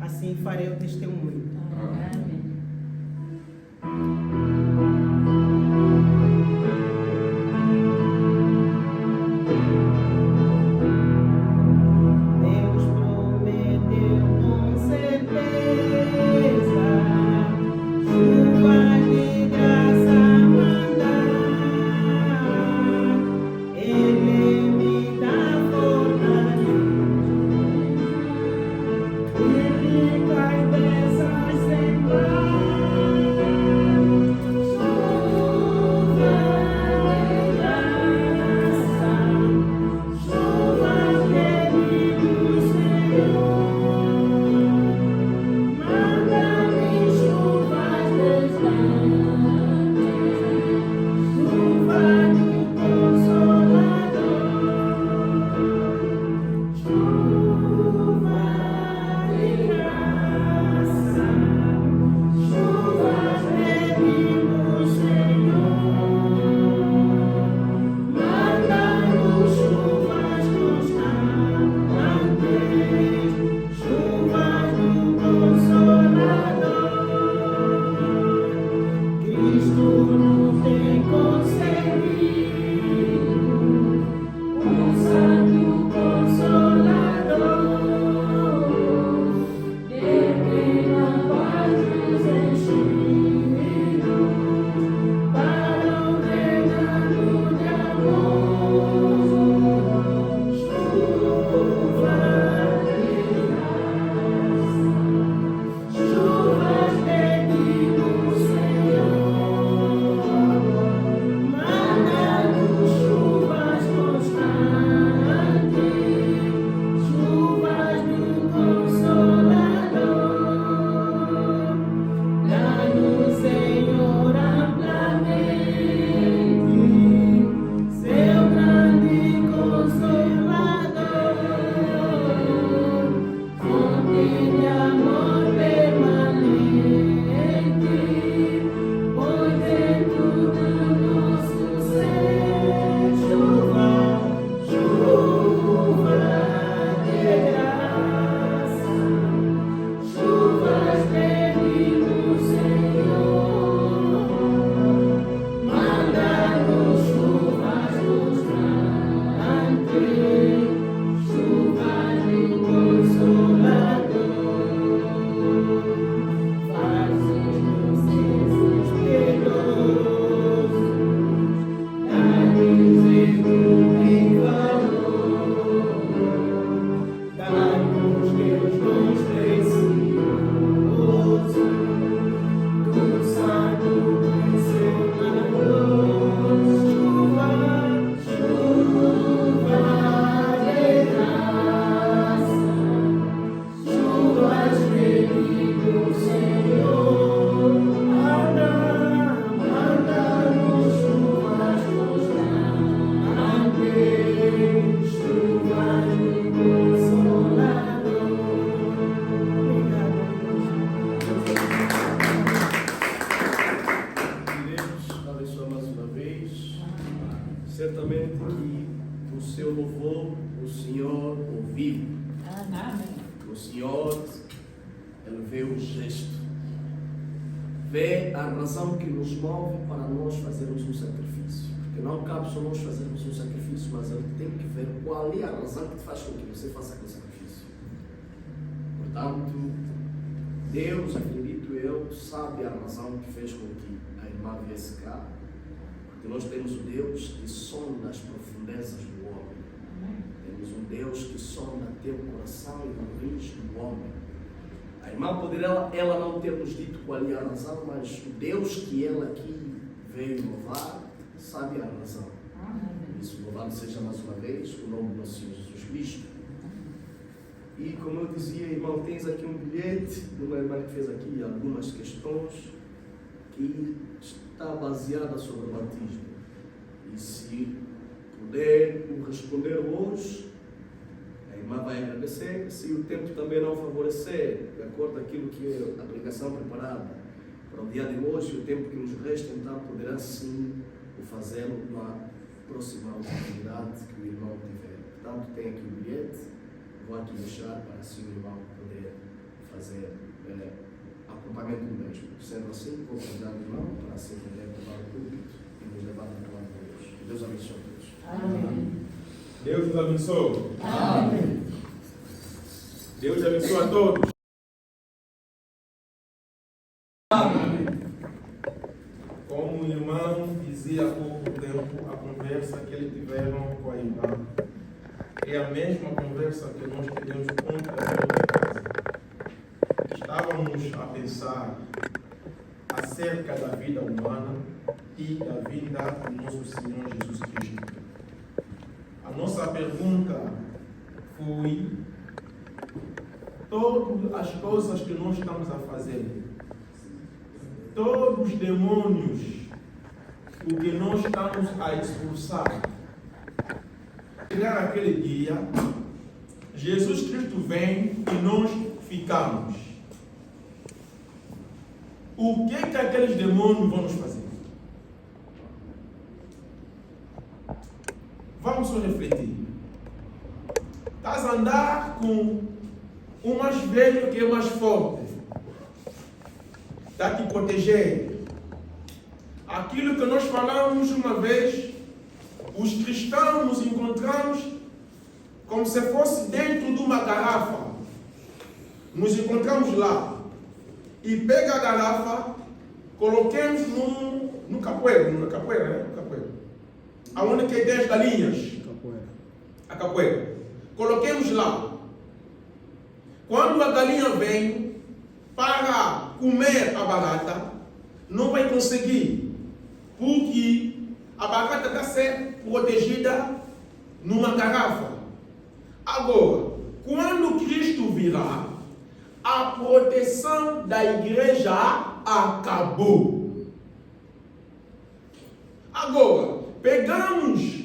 Assim farei o testemunho. Amém. Deus prometeu com certeza chuva de graça mandar. Ele me dá fortaleza. Cai dessas sembradas. certamente que o seu louvor o Senhor ouviu. Amém. O Senhor, Ele vê o gesto, vê a razão que nos move para nós fazermos um sacrifício. Porque não cabe só nós fazermos um sacrifício, mas Ele tem que ver qual é a razão que te faz com que você faça aquele sacrifício. Portanto, Deus, acredito eu, sabe a razão que fez com que a irmã viesse cá. Porque nós temos o Deus que sonda as profundezas do homem. Temos um Deus que sonda teu coração e o rins do homem. A irmã poderia ela não ter nos dito qual é a razão, mas o Deus que ela aqui veio louvar sabe a razão. Por isso, louvado seja mais uma vez o nome do nosso Senhor Jesus Cristo. E como eu dizia, irmão, tens aqui um bilhete de uma irmã que fez aqui algumas questões que está baseada sobre o batismo. E se puder responder hoje, a irmã vai agradecer. Se o tempo também não favorecer, de acordo com aquilo que é a pregação preparada para o dia de hoje, o tempo que nos resta, então poderá sim o fazê-lo na próxima oportunidade que o irmão tiver. Portanto, tem aqui o bilhete, vou aqui deixar para assim o irmão poder fazer acompanhamento do mesmo. Sendo assim, vou convidar o irmão para assim poder levar o púlpito e nos levar a palavra de Deus. Deus abençoe a todos. Amém. Deus nos abençoe. Amém. Deus abençoe a todos. Amém. Como o irmão dizia há pouco tempo, a conversa que eles tiveram com a irmã é a mesma conversa que nós tivemos ontem em casa. Estávamos a pensar acerca da vida humana e da vinda do nosso Senhor Jesus Cristo. A nossa pergunta foi: todas as coisas que nós estamos a fazer, todos os demônios, o que nós estamos a expulsar, chegar aquele dia, Jesus Cristo vem e nós ficamos. O que aqueles demônios vão nos fazer? Vamos só refletir. Estás a andar com o mais velho que é mais forte. Está a te proteger. Aquilo que nós falamos uma vez, os cristãos nos encontramos como se fosse dentro de uma garrafa. Nos encontramos lá. E pega a garrafa, coloquemos no capoeiro, né? No capoeiro. Aonde que tem as galinhas? A capoeira. Coloquemos lá. Quando a galinha vem para comer a barata, não vai conseguir, porque a barata está a ser protegida numa garrafa. Agora, quando Cristo virá, a proteção da igreja acabou. Agora, pegamos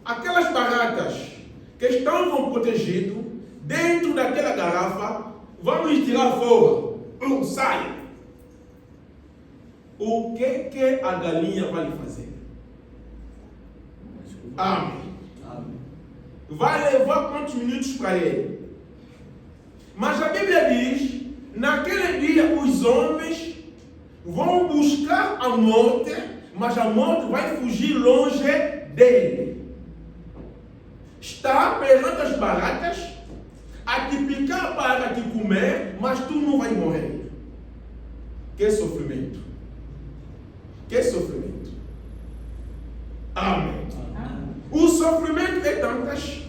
aquelas baratas que estavam protegidas dentro daquela garrafa, vamos tirar fora. Sai! O que a galinha vai fazer? Amém. Vai levar quantos minutos para ele? Mas a Bíblia diz, naquele dia os homens vão buscar a morte, mas a morte vai fugir longe dele. Está perante as baratas, a te picar para te comer, mas tu não vai morrer. Que sofrimento! Que sofrimento! Amém. O sofrimento é tantas,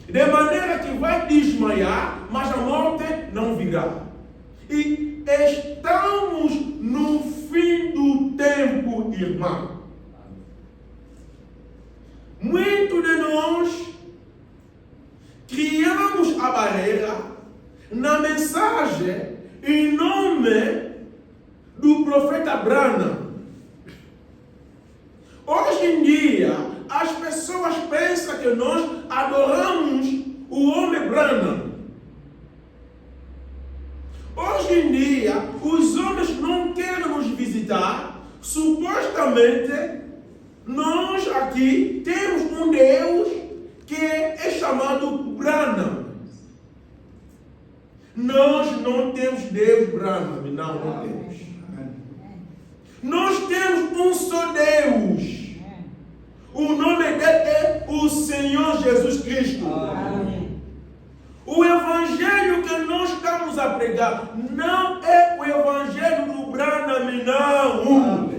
de maneira que vai desmaiar, mas a morte não virá. E estamos no fim do tempo, irmão. Muitos de nós criamos a barreira na mensagem em nome do profeta Branham. Hoje em dia, as pessoas pensam que nós adoramos o homem Branham. Hoje em dia, os homens não querem nos visitar, supostamente Nós aqui temos um Deus que é chamado Brahma. Nós não temos Deus Brahma, não temos. Nós temos um só Deus. O nome dele é o Senhor Jesus Cristo. Amém. O evangelho que nós estamos a pregar não é o evangelho do Brahma, não.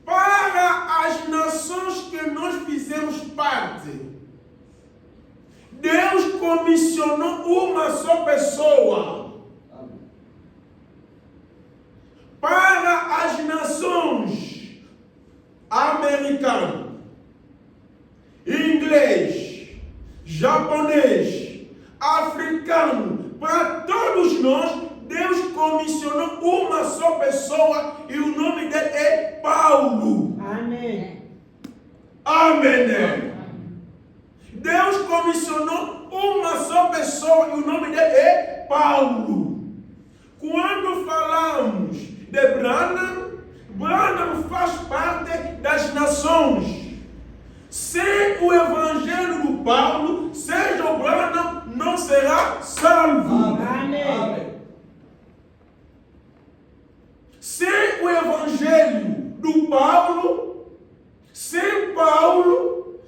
Para as nações que nós fizemos parte, Deus comissionou uma só pessoa. Para as nações americanas, inglês, japonês, africano, para todos nós, Deus comissionou uma só pessoa e o nome dele é Paulo. Amém. Amém. Deus comissionou uma só pessoa e o nome dele é Paulo. Quando falamos de Branham faz parte das nações. Sem o evangelho do Paulo, seja o Branham, não será salvo. Amém. Sem o evangelho do Paulo, sem Paulo,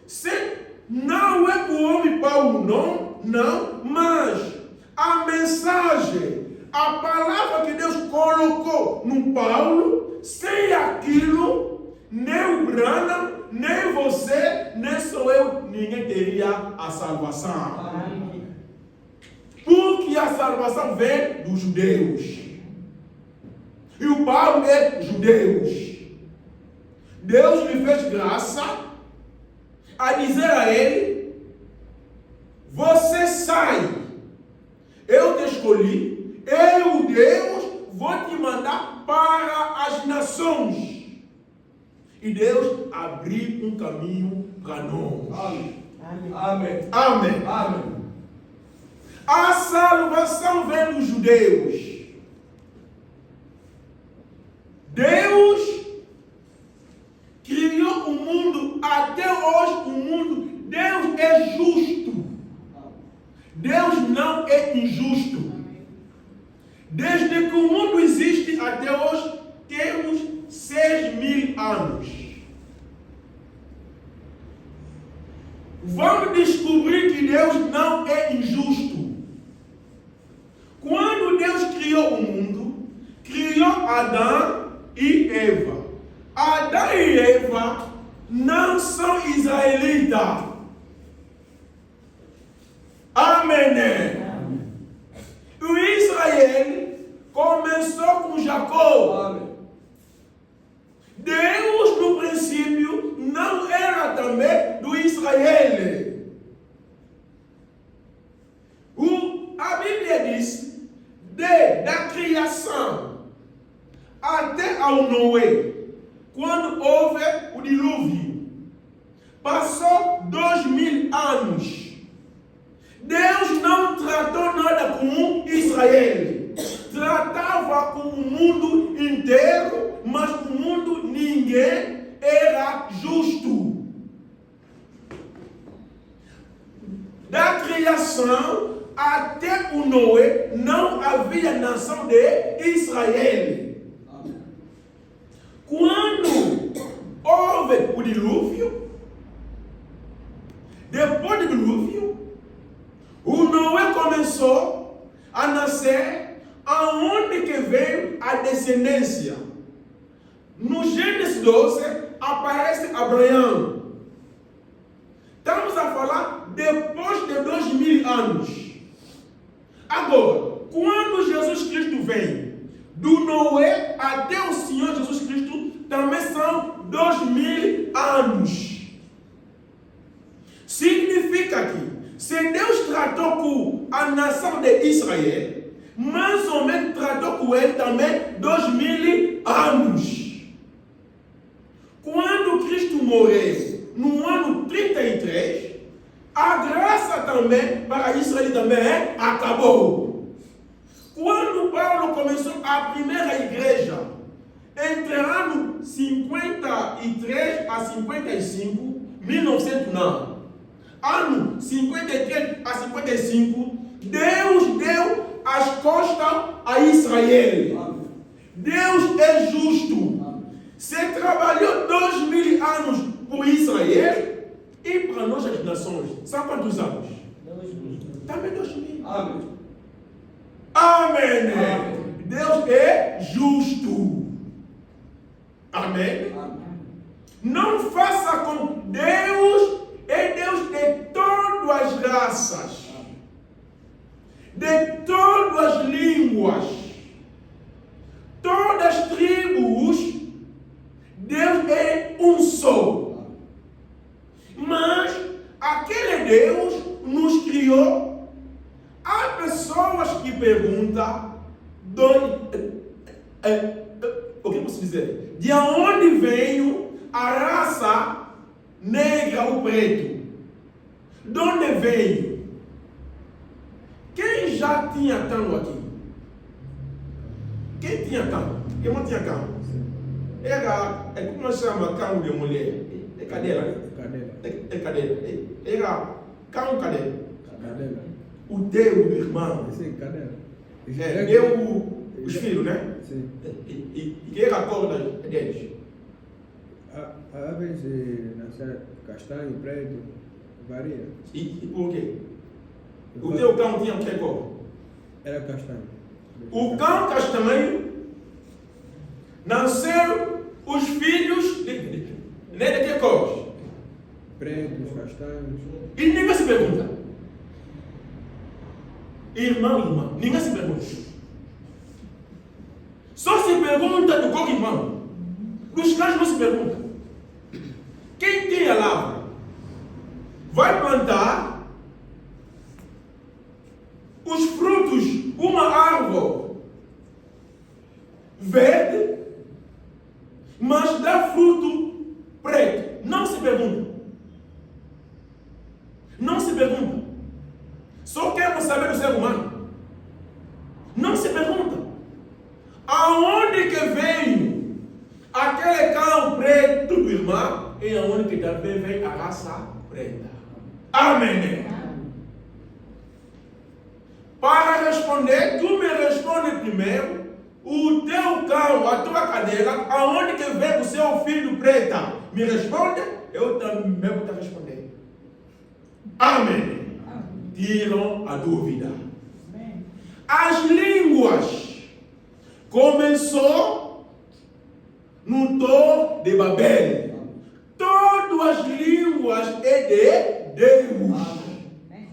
não é o homem Paulo, não, mas a mensagem, a palavra que Deus colocou no Paulo, sem aquilo, nem o Branham, nem você, nem sou eu, ninguém teria a salvação. Amém. Porque a salvação vem dos judeus. E o Paulo é judeu. Deus lhe fez graça a dizer a ele: você sai, eu te escolhi, eu, Deus, vou te mandar para as nações. E Deus abriu um caminho para nós. Amém. Amém. A salvação vem dos judeus. Deus criou o mundo, até hoje o mundo, Deus é justo. Deus não é injusto. Desde que o mundo existe até hoje, temos 6.000 anos. Vamos descobrir que Deus não é injusto. Quando Deus criou o mundo, criou Adão e Eva. Adão e Eva não são israelitas. Amém. O Israel começou com Jacó. Deus, no princípio, não era também do Israel. A Bíblia diz, da criação até ao Noé, quando houve o dilúvio, passou 2.000 anos. Deus não tratou nada com Israel. Tratava com o mundo inteiro, mas o mundo ninguém era justo. Da criação até o Noé não havia nação de Israel. Quando houve o dilúvio, depois do dilúvio, o Noé começou a nascer, aonde que veio a descendência. No Gênesis 12 aparece Abraão. Estamos a falar depois de 2.000 anos. Agora, quando Jesus Cristo vem, do Noé até o Senhor Jesus Cristo, também são 2.000 anos. Significa que, se Deus tratou com a nação de Israel, mais ou menos tratou com ele também 2.000 anos. Quando Cristo morreu, no ano 33, a graça também para Israel também acabou. Quando Paulo começou a primeira igreja, entre ano 53 a 55, 1900 não. Ano 53 a 55, Deus deu as costas a Israel. Deus é justo. Você trabalhou 2000 anos por Israel e para nós as nações. Sabe quantos anos? Também 2000. Amém. Amém. Amém. Deus é justo. Amém. Amém. Não faça com Deus, é Deus de todas as raças, de todas as línguas, todas as tribos. Deus é um só. Mas aquele Deus nos criou. Há pessoas que perguntam o que eu posso dizer? De onde veio a raça negra ou preto? De onde veio? Quem já tinha cão aqui? Quem tinha cão? Quem não tinha cão? Era, como nós chamamos cão de mulher? É cadeira, né? É cadeira. Era cão cadeira. O teu do irmão. Sim, cadeira. Deu os filhos, né? Sim. E que era a cor deles? Às vezes nasce castanho, preto, varia. E por quê? O teu cão tinha que cor? Era castanho. O cão castanho nasceram os filhos de que cor? Pretos, castanhos. E ninguém se pergunta. Irmão, ninguém se pergunta. Só se pergunta do qualquer irmão. Dos cães não se pergunta. Quem tem a lavra vai plantar os frutos, uma árvore verde, mas dá fruto preto. Não se pergunta. Não se pergunta. Só queremos saber do ser humano. Não se pergunta. Aonde que veio aquele cão preto do irmão e aonde que também vem a raça preta? Amém. Para responder, tu me responde primeiro. O teu cão, a tua cadela, aonde que vem o seu filho preta? Me responde, eu também vou te responder. Amém. Tiram a dúvida. As línguas começou no Torre de Babel. Todas as línguas é de Deus.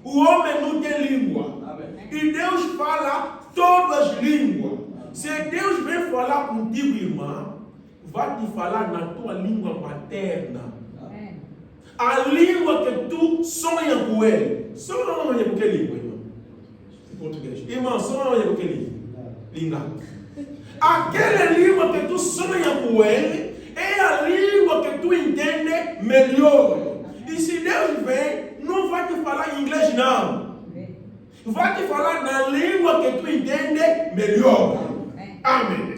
O homem não tem língua. E Deus fala todas as línguas. Se Deus vem falar contigo, irmã, vai te falar na tua língua materna. A língua que tu sonha com ele. Sonha com que língua, irmão? Em português. Irmão, sonha com que língua? Língua. Aquela língua que tu sonha com ele é a língua que tu entende melhor. E se Deus vem, não vai te falar em inglês, não. Vai te falar na língua que tu entende melhor. Amém.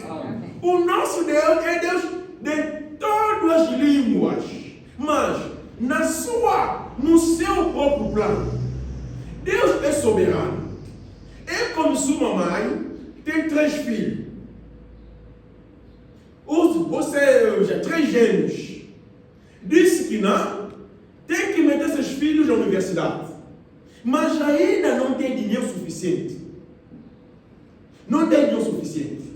O nosso Deus é Deus de todas as línguas. Mas no seu próprio plano. Deus é soberano. É como sua mãe tem 3 filhos. Você já 3 gêmeos. Disse que não, tem que meter seus filhos na universidade. Mas ainda não tem dinheiro suficiente. Não tem dinheiro suficiente.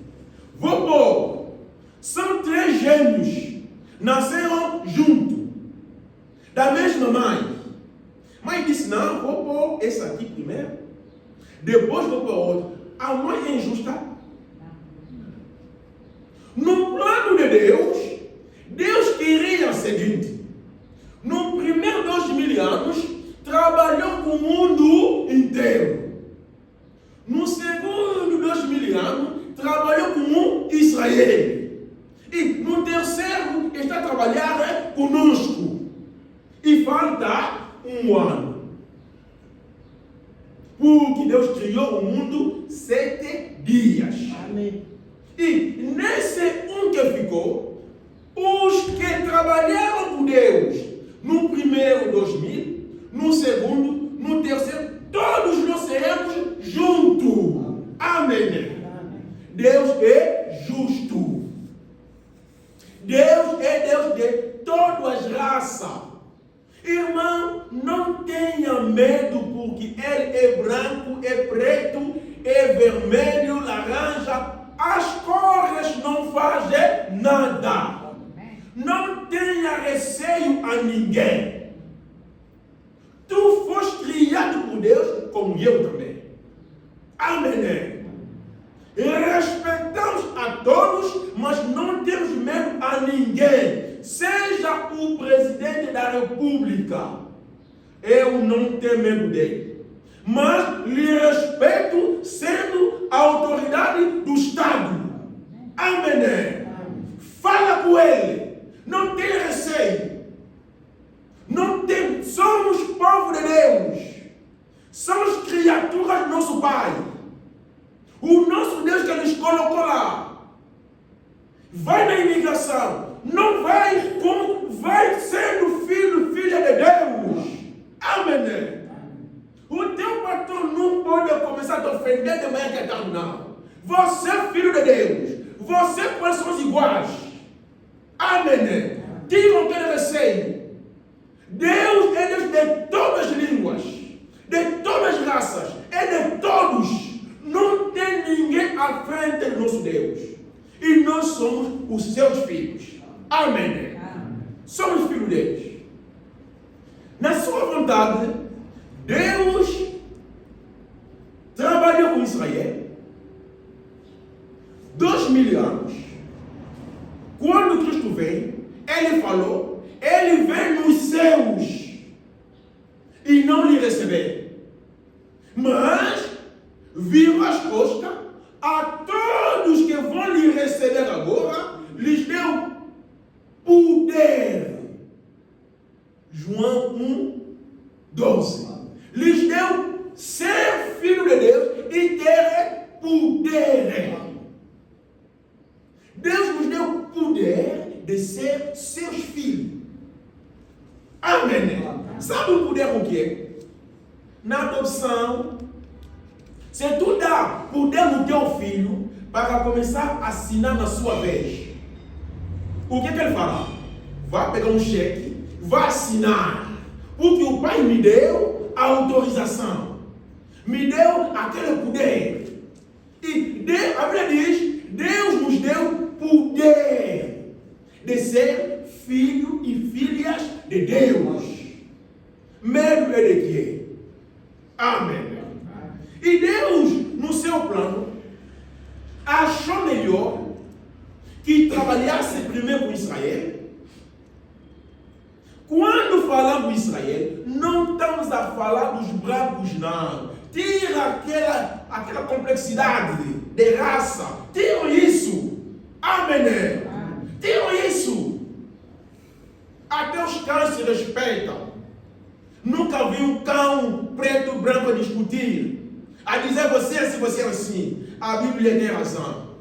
Vou pôr. São 3 gêmeos. Nasceram juntos. Da mesma mãe. Mãe disse, não, vou pôr esse aqui primeiro. Depois vou pôr outro. A mãe é injusta. No plano de Deus, Deus queria o seguinte. No primeiro 2000 anos, trabalhou com o mundo inteiro. No segundo 2000 anos, trabalhou com Israel. E no terceiro, está a trabalhar conosco. E falta 1 ano. Porque Deus criou o mundo 7 dias. Amém. E nesse que ficou, Os que trabalharam com Deus no primeiro 2000, no segundo, no terceiro, todos nós seremos juntos. Amém. Deus é justo. Deus é Deus de todas as raças. Irmão, não tenha medo porque Ele é branco, é preto, é vermelho, laranja. As cores não fazem nada. Não tenha receio a ninguém. Tu foste criado por Deus, como eu também. Amém. Respeitamos a todos, mas não temos medo a ninguém. Seja o presidente da República, eu não tenho medo dele. Mas lhe respeito sendo a autoridade do Estado. Amém. Fala com ele. Não tenha receio. Não tem. Somos povo de Deus. Somos criaturas do nosso Pai. O nosso Deus que nos colocou lá. Vai na imigração. Não vai como vai sendo filho, filha de Deus. Amém. O teu pastor não pode começar a te ofender de manhã até tarde, não. Você é filho de Deus. Você e nós somos iguais. Amém. Tiram aquele receio. Deus é Deus de todas as línguas, de todas as raças, é de todos. Não tem ninguém à frente do nosso Deus. E nós somos os seus filhos. Amém. Somos filhos de Deus. Na sua vontade, Deus trabalhou com Israel 2000 anos. Quando Cristo veio, Ele falou, Ele vem nos céus e não lhe receberam. Mas virou as costas a todos que vão lhe receber agora, lhes deu poder. João 1:12. Lhes deu ser filho de Deus e ter poder. Deus nos deu poder de ser seus filhos. Amém. Sabe o poder o que? Na adoção, se tu dá poder no teu filho para começar a assinar na sua vez, o que ele fará? Vai pegar um cheque, vai assinar, porque o pai me deu a autorização, me deu aquele poder. E a Bíblia diz, Deus nos deu poder de ser filho e filhas de Deus. Medo é de quê? Amém. E Deus, no seu plano, achou melhor que trabalhasse primeiro com Israel. Quando falamos Israel, não estamos a falar dos brancos, não. Tira aquela complexidade de raça. Tira isso. Amém. Tira isso. Até os cães se respeitam. Nunca vi um cão preto e branco a discutir. A dizer se você é assim. A Bíblia tem razão.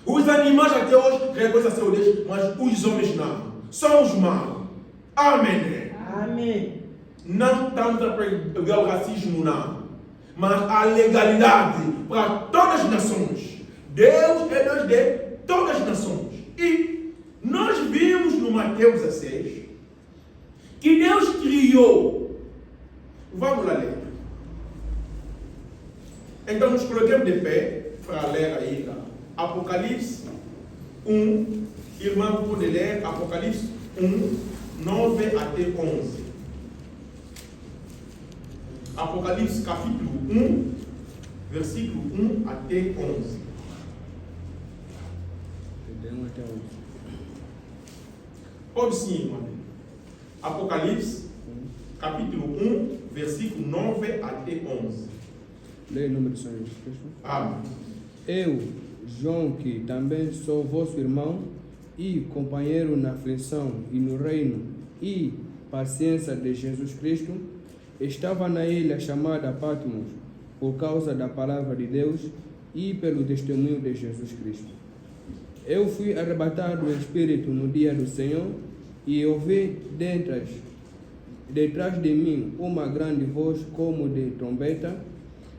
Os animais até hoje reconhecem seu Deus, mas os homens não. São os maus. Amém. Amém. Não estamos a pegar o racismo, não. Mas a legalidade para todas as nações. Deus é Deus de todas as nações. E nós vimos no Mateus 16 que Deus criou. Vamos lá ler. Então nos colocamos de pé para ler aí Apocalipse 1. Irmão, pode ler Apocalipse 1, 9 até 11. Apocalipse capítulo 1, versículo 1 até 11. De 1 até 11. Pode sim, irmão. Apocalipse capítulo 1, versículo 9 até 11. Leia o número de Senhor Jesus Cristo. Amém. Eu, João, que também sou vosso irmão e companheiro na aflição e no reino e paciência de Jesus Cristo, estava na ilha chamada Patmos por causa da palavra de Deus e pelo testemunho de Jesus Cristo. Eu fui arrebatado em espírito no dia do Senhor e ouvi detrás de mim uma grande voz como de trombeta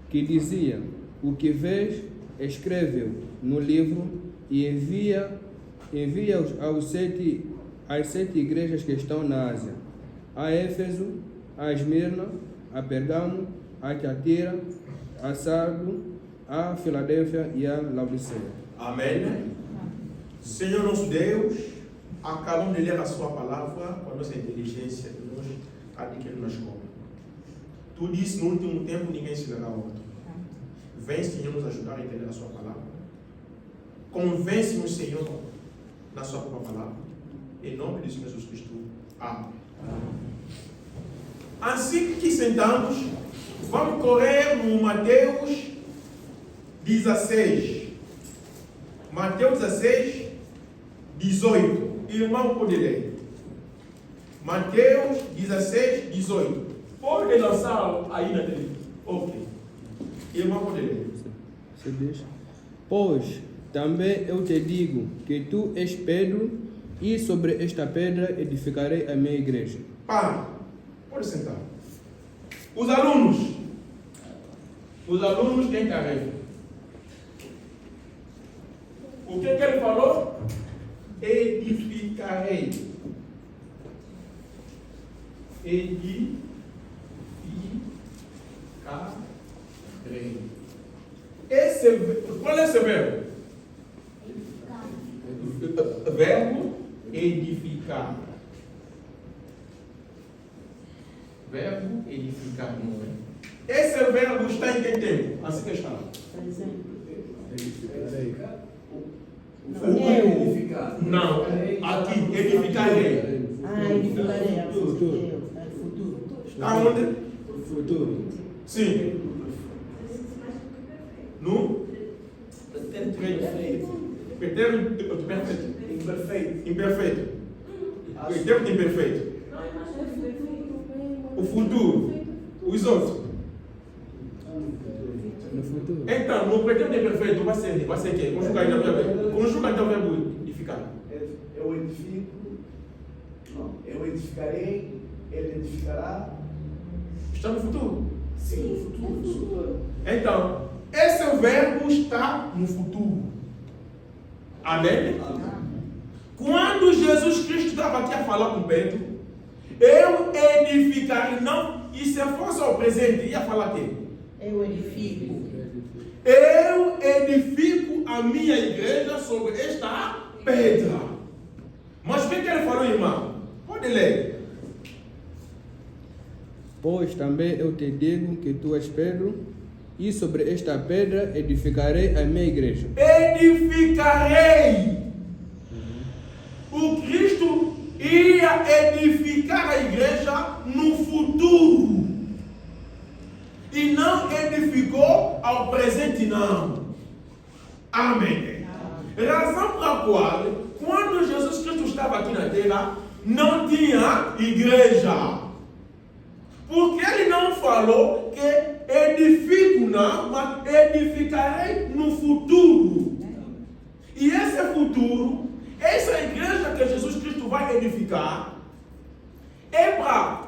que dizia: o que vês, escreve-o no livro e envia-os às 7 igrejas que estão na Ásia: a Éfeso, a Esmirna, a Pergamo, a Tiatira, a Sardo, a Filadélfia e a Laodiceia. Amém. Senhor nosso Deus, acabamos de ler a sua palavra com a nossa inteligência que nós adquirimos na escola. Tu disse no último tempo ninguém ensinará ao outro. Vem, Senhor, nos ajudar a entender a sua palavra. Convence-nos, Senhor, na sua própria palavra. Em nome de Jesus Cristo. Amém. Assim que sentamos, vamos correr no Mateus 16. Mateus 16, 18. Irmão, pode ler. Mateus 16, 18. Pode lançar aí na tele. Ok. Irmão, pode ler. Você deixa? Pois também eu te digo que tu és Pedro, e sobre esta pedra edificarei a minha igreja. Para. Pode sentar. Os alunos têm tarefa. O que ele falou? Edificarei. Edificarei. Qual é esse verbo? Verbo edificar. Verbo edificar, não é? Esse verbo está em que tempo? Assim que está. Edificar. Não, aqui, edificarei. Edificarei. Futuro. Está onde? Futuro. Sim. No? Perfeito. Imperfeito. Imperfeito. O tempo imperfeito. O futuro. Os outros. No futuro. Então, no pretérito imperfeito vai ser o quê? Conjuga ainda o verbo. Conjuga então o verbo edificar. Eu edificarei, ele edificará. Está no futuro? Sim, no futuro. Então, esse verbo está no futuro. Amém? Quando Jesus Cristo estava aqui a falar com Pedro, eu edificarei, não, e se fosse ao presente, ia falar quê? Eu edifico. Eu edifico a minha igreja sobre esta pedra. Mas o que ele falou, irmão? Pode ler. Pois também eu te digo que tu és Pedro, e sobre esta pedra edificarei a minha igreja. Edificarei. O Cristo ia edificar a igreja no futuro. E não edificou ao presente, não. Amém. Razão pela qual, quando Jesus Cristo estava aqui na terra, não tinha igreja. Porque ele não falou que edifico não, mas edificarei no futuro. E esse futuro, essa igreja que Jesus Cristo vai edificar, é para,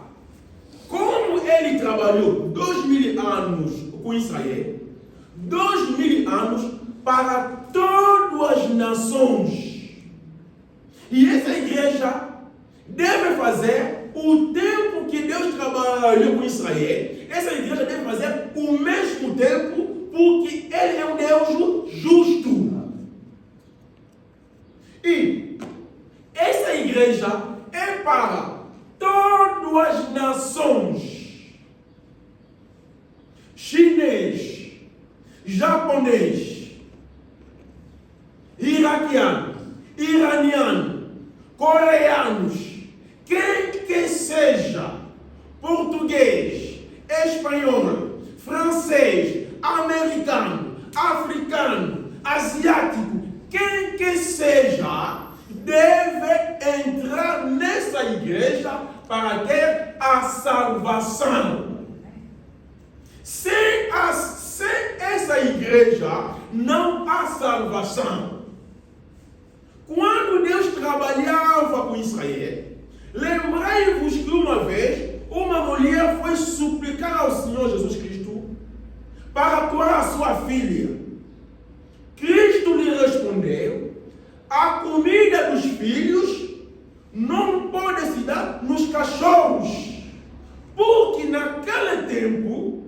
como ele trabalhou 2000 anos com Israel, 2000 anos para todas as nações. E essa igreja deve fazer o tempo que Deus trabalhou com Israel. Essa igreja deve fazer o mesmo tempo, porque Ele é um Deus justo. E essa igreja é para todas as nações. Chinês, japonês, iraquiano, iraniano, coreanos, quem que seja, português, espanhol, francês, americano, africano, asiático, quem que seja, deve entrar nessa igreja para ter a salvação. Sem essa igreja, não há salvação. trabalhava com Israel. Lembrai-vos que uma vez, uma mulher foi suplicar ao Senhor Jesus Cristo para curar a sua filha. Cristo lhe respondeu: a comida dos filhos não pode se dar nos cachorros, porque naquele tempo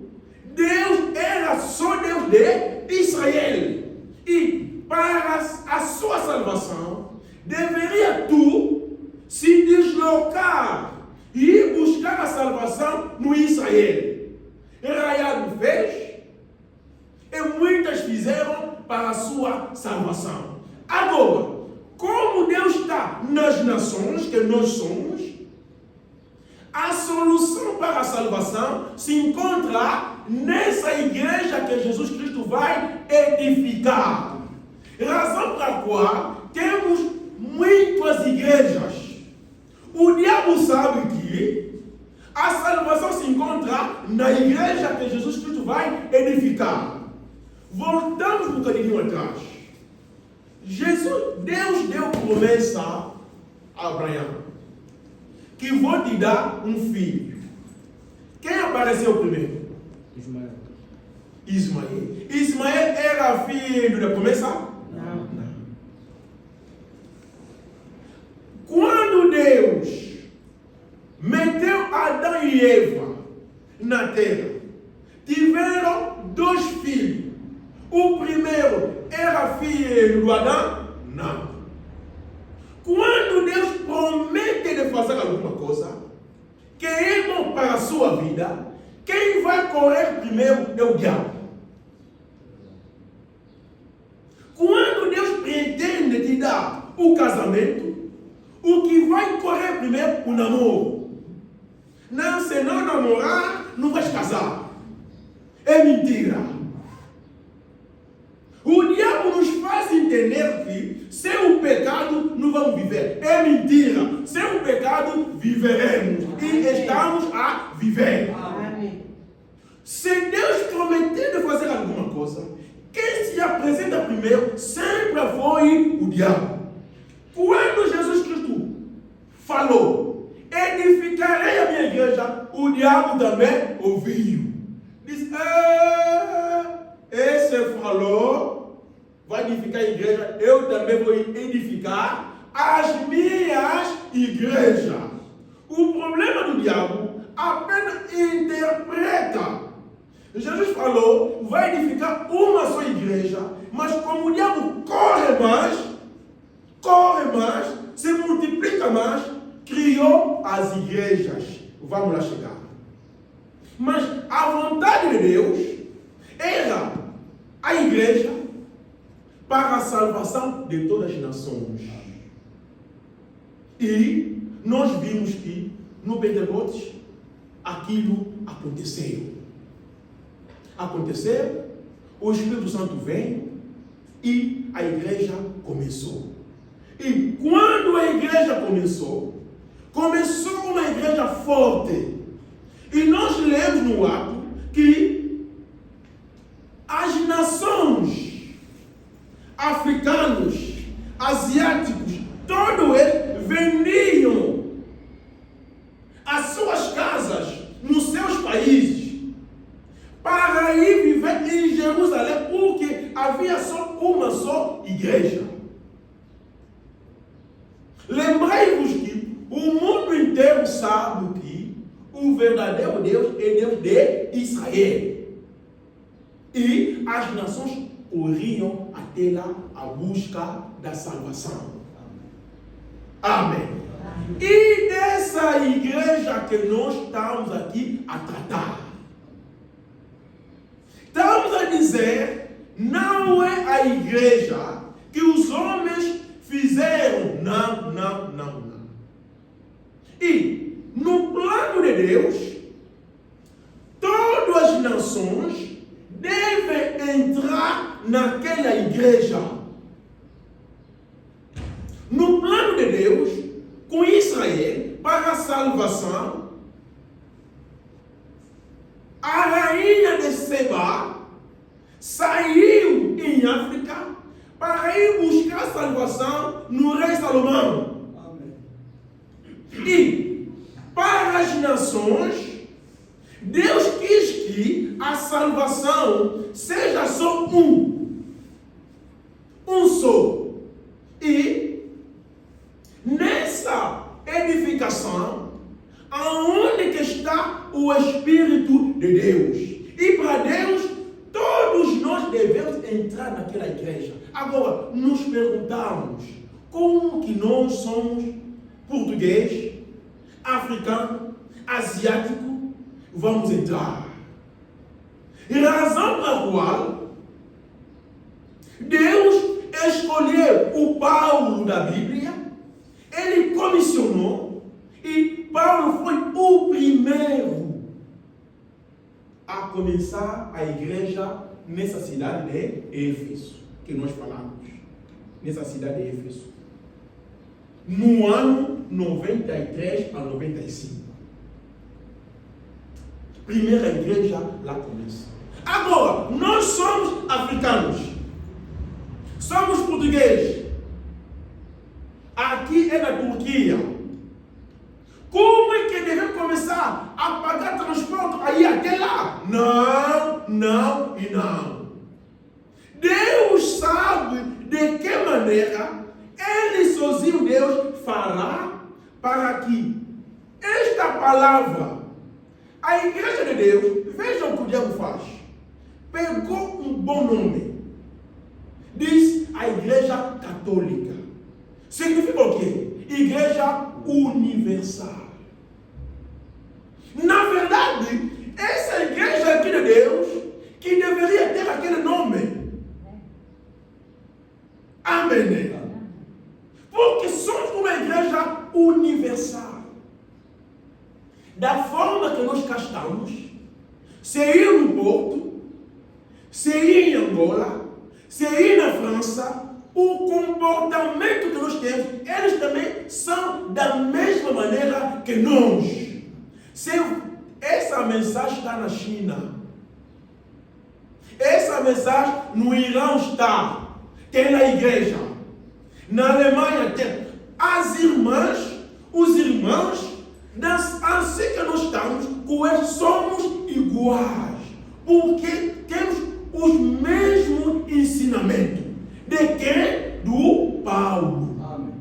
Deus era só Deus de Israel, e para a sua salvação deveria tu se deslocar e buscar a salvação no Israel. Raiado fez e muitas fizeram para a sua salvação. Agora, como Deus está nas nações que nós somos, a solução para a salvação se encontra nessa igreja que Jesus Cristo vai edificar. Razão para a qual temos muitas igrejas. O diabo sabe que a salvação se encontra na igreja que Jesus Cristo vai edificar. Voltamos um bocadinho atrás. Deus deu promessa a Abraão que vou te dar um filho. Quem apareceu primeiro? Ismael. Ismael era filho da promessa? Não. Quando Deus meteu Adão e Eva na terra, tiveram 2 filhos. O primeiro era filho do Adão? Não. Quando Deus promete de fazer alguma coisa que é bom para a sua vida, quem vai correr primeiro é o diabo. Quando Deus pretende te dar o casamento, o que vai correr primeiro é o namoro. Não, se não namorar, não vais casar. É mentira. O diabo nos faz entender que sem o pecado não vamos viver. É mentira. Sem o pecado viveremos. E estamos a viver. Amém. Se Deus prometer de fazer alguma coisa, quem se apresenta primeiro sempre foi o diabo. Quando Jesus Cristo falou: edificarei a minha igreja, o diabo também ouviu. Diz: esse falou, vai edificar a igreja, eu também vou edificar as minhas igrejas. O problema do diabo apenas interpreta. Jesus falou, vai edificar uma só igreja, mas como o diabo corre mais, se multiplica mais, criou as igrejas. Vamos lá chegar. Mas a vontade de Deus era a igreja para a salvação de todas as nações. E nós vimos que no Pentecostes aquilo aconteceu. O Espírito Santo veio e a igreja começou. E quando a igreja começou uma igreja forte. E nós lemos no ato que as nações africanos, asiáticos, todos eles vendiam as suas casas nos seus países para ir viver em Jerusalém, porque havia só uma só igreja. Lembrai-vos que o mundo inteiro sabe que o verdadeiro Deus é Deus de Israel. E as nações corriam até lá à busca da salvação. Amém. E dessa igreja que nós estamos aqui a tratar. Estamos a dizer, não é a igreja que os homens fizeram. Não. E no plano de Deus, todas as nações devem entrar naquela igreja. No plano de Deus, com Israel, para a salvação, a rainha de Seba saiu em África para ir buscar salvação salvação no rei Salomão. Amém. E para as nações, Deus quis que a salvação seja só um só. E nessa edificação, aonde que está o Espírito de Deus? E para Deus, todos nós devemos entrar naquela igreja. Agora, nos perguntamos, como que nós somos português, africano, asiático, vamos entrar? E razão pela qual Deus escolheu o Paulo da Bíblia, ele comissionou, e Paulo foi o primeiro a começar a igreja nessa cidade de Éfeso, que nós falamos, nessa cidade de Éfeso, no ano 93 a 95. Primeira igreja lá começa. Agora, nós somos africanos, somos portugueses, aqui é na Turquia. Como é que devemos começar a pagar transporte aí até lá? Não e não. Deus sabe de que maneira Ele sozinho, Deus, fará para que esta palavra, a igreja de Deus, vejam o que o diabo faz. Pegou um bom nome, diz a igreja católica. Significa o quê? Igreja universal. Na verdade, essa igreja aqui de Deus, que deveria ter aquele nome. Amém. Porque somos uma igreja universal. Da forma que nós cá estamos, se ir no Porto, se ir em Angola, se ir na França, o comportamento que nós temos, eles também são da mesma maneira que nós. Se essa mensagem está na China, essa mensagem no Irã está, tem na igreja, na Alemanha tem, as irmãs, os irmãos, assim que nós estamos, com eles somos iguais, porque temos os mesmos ensinamentos. De quem? Do Paulo. Amém.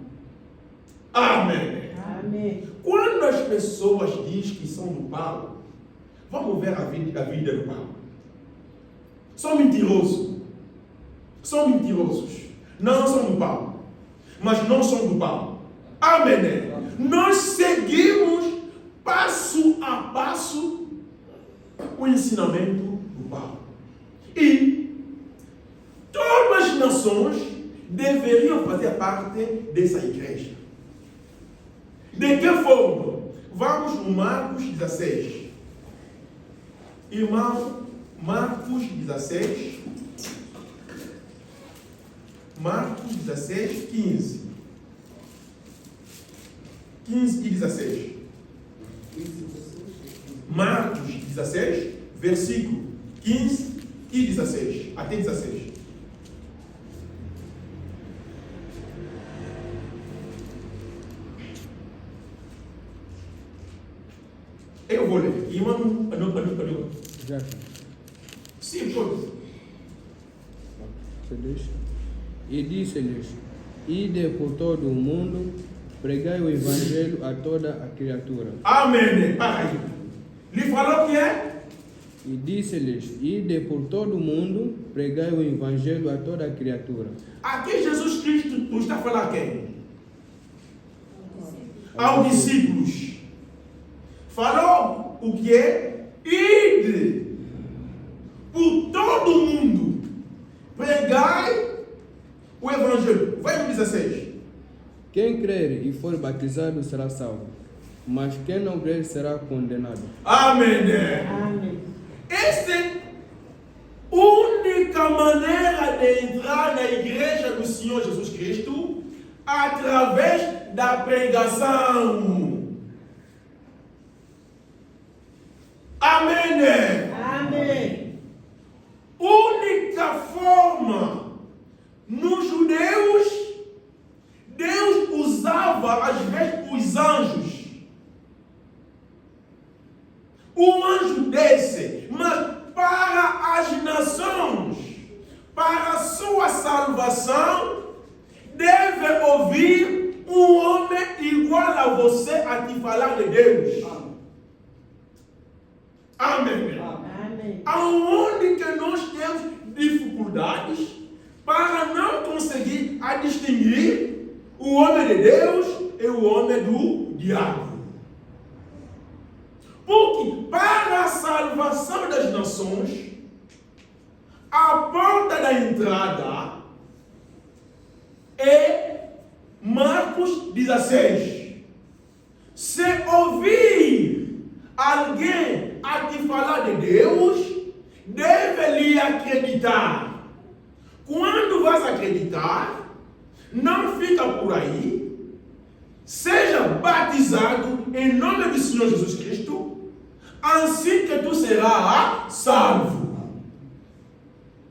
Amém. Amém. Quando as pessoas dizem que são do Paulo, vamos ver a vida do Paulo. São mentirosos. São mentirosos. Não são do Paulo. Mas não são do Paulo. Amém. Nós seguimos passo a passo o ensinamento do Paulo. E todas as nações deveriam fazer parte dessa igreja. De que forma? Vamos no Marcos 16. Irmão, Marcos 16. Marcos 16, 15. 15 e 16. Marcos 16, versículo 15 e 16. Até 16. Eu vou ler. Irmão, Já. sim, pode. E disse-lhes: Ide por todo o mundo, pregai o evangelho a toda a criatura. Amém. Para aí. Lhe falou que é? E disse-lhes: Ide por todo o mundo, pregai o evangelho a toda a criatura. Aqui Jesus Cristo está falando a quem? Aos discípulos. Falou o que é? Ide por todo o mundo, pregai o evangelho. Vai no 16. Quem crer e for batizado será salvo, mas quem não crer será condenado. Amém. Amém. Esta é a única maneira de entrar na igreja do Senhor Jesus Cristo, através da pregação. Amém. Amém. Única forma nos judeus usava, às vezes, os anjos. O anjo desce, mas para as nações, para a sua salvação, deve ouvir um homem igual a você a te falar de Deus. Amém. Amém. Aonde que nós temos dificuldades para não conseguir a distinguir o homem de Deus e o homem do diabo. Porque para a salvação das nações, a porta da entrada é Marcos 16. Se ouvir alguém a te falar de Deus, deve lhe acreditar. Quando vais acreditar, não fica por aí, seja batizado em nome do Senhor Jesus Cristo, assim que tu serás salvo.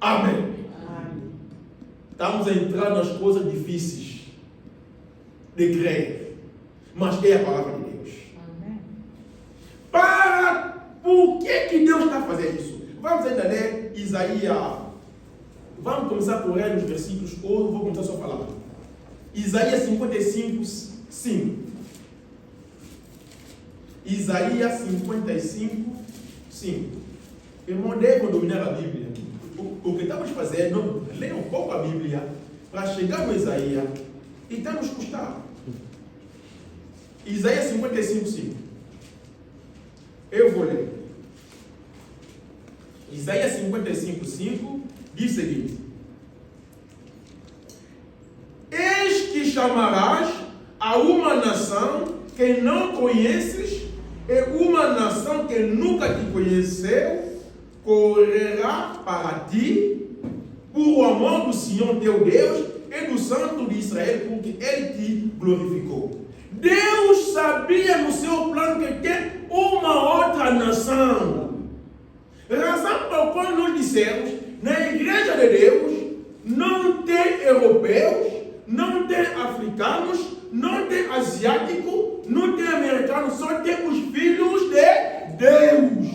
Amém. Amém. Estamos a entrar nas coisas difíceis de crer, mas é a palavra de Deus. Amém. Por que Deus está fazendo isso? Vamos ainda ler Isaías. Vamos começar por ler os versículos, ou eu vou começar só a falar. Isaías 55, 5. Isaías 55, 5. Irmão, devo dominar a Bíblia. O que estamos fazendo, ler um pouco a Bíblia, para chegar no Isaías, e está nos custar. Isaías 55, 5. Eu vou ler. Isaías 55, 5 diz o seguinte: eis que chamarás a uma nação que não conheces, e uma nação que nunca te conheceu, correrá para ti, por amor do Senhor teu Deus e do Santo de Israel, porque Ele te glorificou. Deus sabia no seu plano que tem uma outra nação. Razão pela qual nós dissemos, na igreja de Deus, não tem europeus, não tem africanos, não tem asiático, não tem americanos, só tem os filhos de Deus.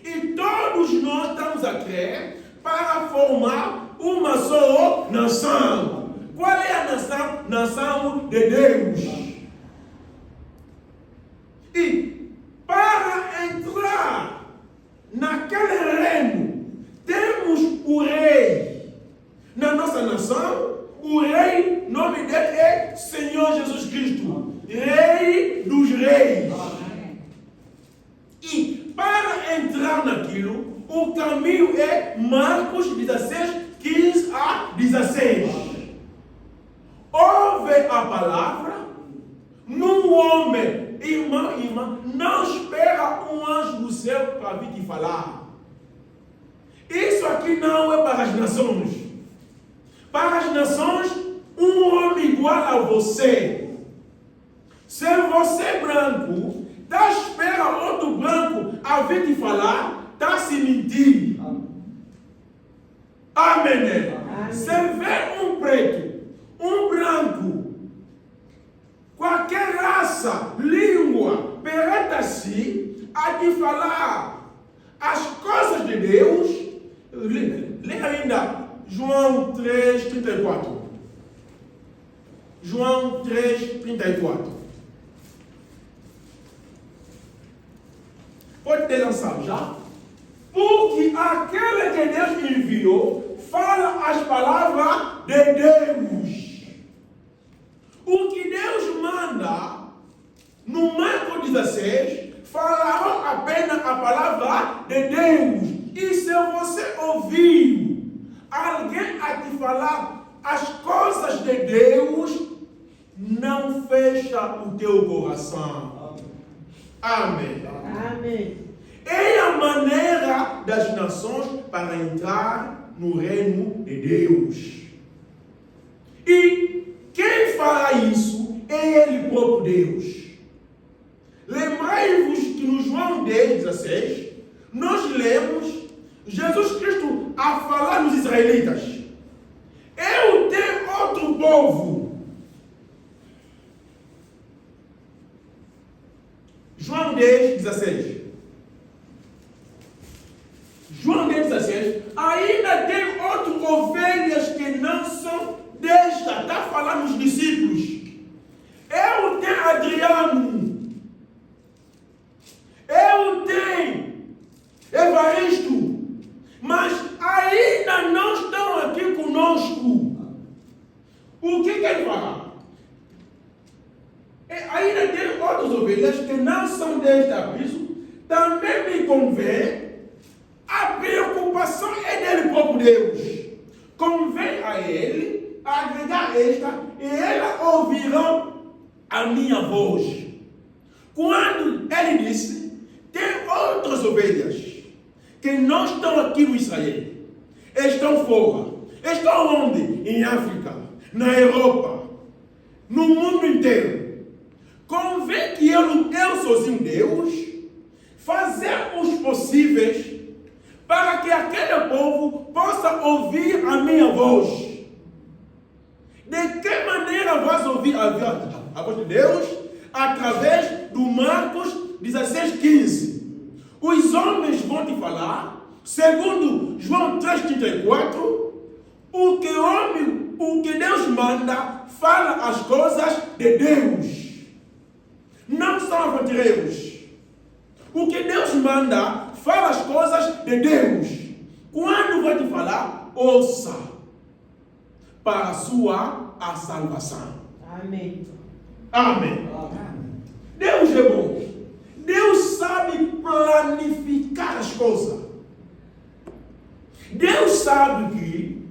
E todos nós estamos a crer para formar uma só nação. Qual é a nação? Nação de Deus. E para entrar naquele reino, temos o rei. Na nossa nação, o rei, o nome dele é Senhor Jesus Cristo, Rei dos Reis. E para entrar naquilo, o caminho é Marcos 16, 15 a 16. Ouve a palavra, num homem, irmã, não espera um anjo do céu para vir te falar. Isso aqui não é para as nações. Para as nações, um homem igual a você. Se você é branco, está espera outro branco a vir te falar, está se mentir. Amém. Se vê um preto, um branco, qualquer raça, língua, perante-se a te falar as coisas de Deus, lê ainda João 3, 34. João 3, 34. Pode ter lançado já? Porque aquele que Deus enviou fala as palavras de Deus. O que Deus manda no Marcos 16 falarão apenas a palavra de Deus. E se você ouvir alguém a te falar as coisas de Deus, não fecha o teu coração. Amém. Amém. É a maneira das nações para entrar no reino de Deus. E quem fará isso é Ele próprio Deus. Lembrai-vos que no João 10, 16, nós lemos Jesus Cristo a falar nos israelitas: eu tenho outro povo. 10, 16. João 10, 16. Ainda tem outras ovelhas que não são desta. Está falando os discípulos. Eu tenho Adriano. Eu tenho Evaristo. Mas ainda não estão aqui conosco. O que ele fala? Ainda tem outras ovelhas que não são deste aviso. Também me convém. A preocupação é dele próprio Deus. Convém a ele agregar esta e elas ouvirão a minha voz. Quando ele disse, tem outras ovelhas que não estão aqui no Israel. Estão fora. Estão onde? Em África, na Europa, no mundo inteiro. Convém que eu sozinho Deus, fazer os possíveis para que aquele povo possa ouvir a minha voz. De que maneira vais ouvir a voz de Deus? Através do Marcos 16:15. Os homens vão te falar, segundo João 3:34, o que Deus manda, fala as coisas de Deus. Não são aventureiros. O que Deus manda, fala as coisas de Deus. Quando vai te falar, ouça para a sua salvação. Amém. Amém. Deus é bom. Deus sabe planificar as coisas. Deus sabe que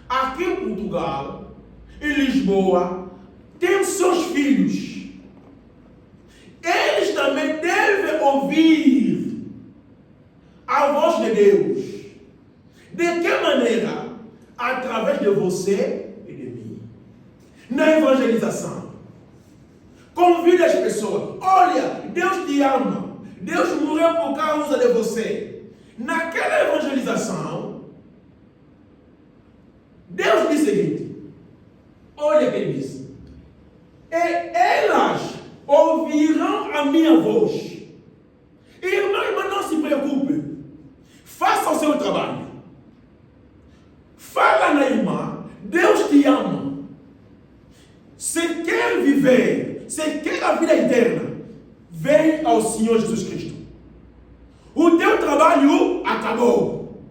aqui em Portugal, em Lisboa, tem seus filhos. Eles também devem ouvir a voz de Deus. De que maneira? Através de você e de mim. Na evangelização. Convide as pessoas. Olha, Deus te ama. Deus morreu por causa de você. Naquela evangelização, Deus diz o seguinte. Olha o que ele diz. E elas ouvirão a minha voz. Irmã, não se preocupe. Faça o seu trabalho. Fala na irmã. Deus te ama. Se quer viver, se quer a vida eterna, vem ao Senhor Jesus Cristo. O teu trabalho acabou.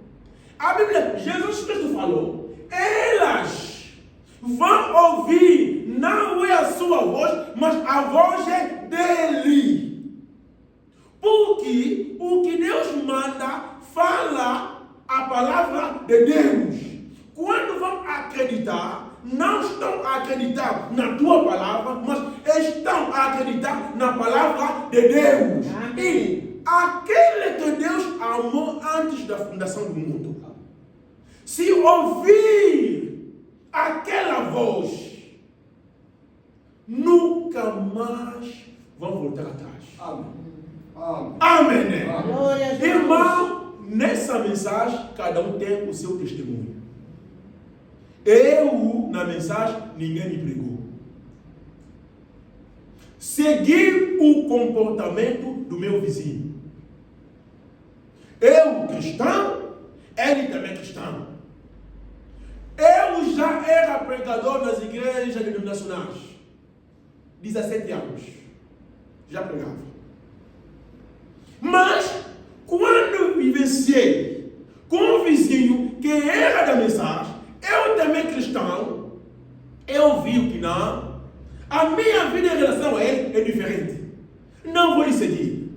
A Bíblia, Jesus Cristo falou, elas vão ouvir, não é a sua voz, mas a voz é dele. Porque o que Deus manda, fala a palavra de Deus. Quando vão acreditar, não estão a acreditar na tua palavra, mas estão a acreditar na palavra de Deus. Amém. E aquele que Deus amou antes da fundação do mundo, se ouvir aquela voz, nunca mais vão voltar atrás. Amém. Amém. Glória a Deus. Irmão, nessa mensagem, cada um tem o seu testemunho. Eu, na mensagem, ninguém me pregou. Seguir o comportamento do meu vizinho. Eu, cristão, ele também cristão. Eu já era pregador nas igrejas denominacionais. 17 anos. Já pregava. Mas, quando vivenciei com um vizinho que era da mensagem, eu também cristão, eu vi que não. A minha vida em relação a ele é diferente. Não vou lhe seguir.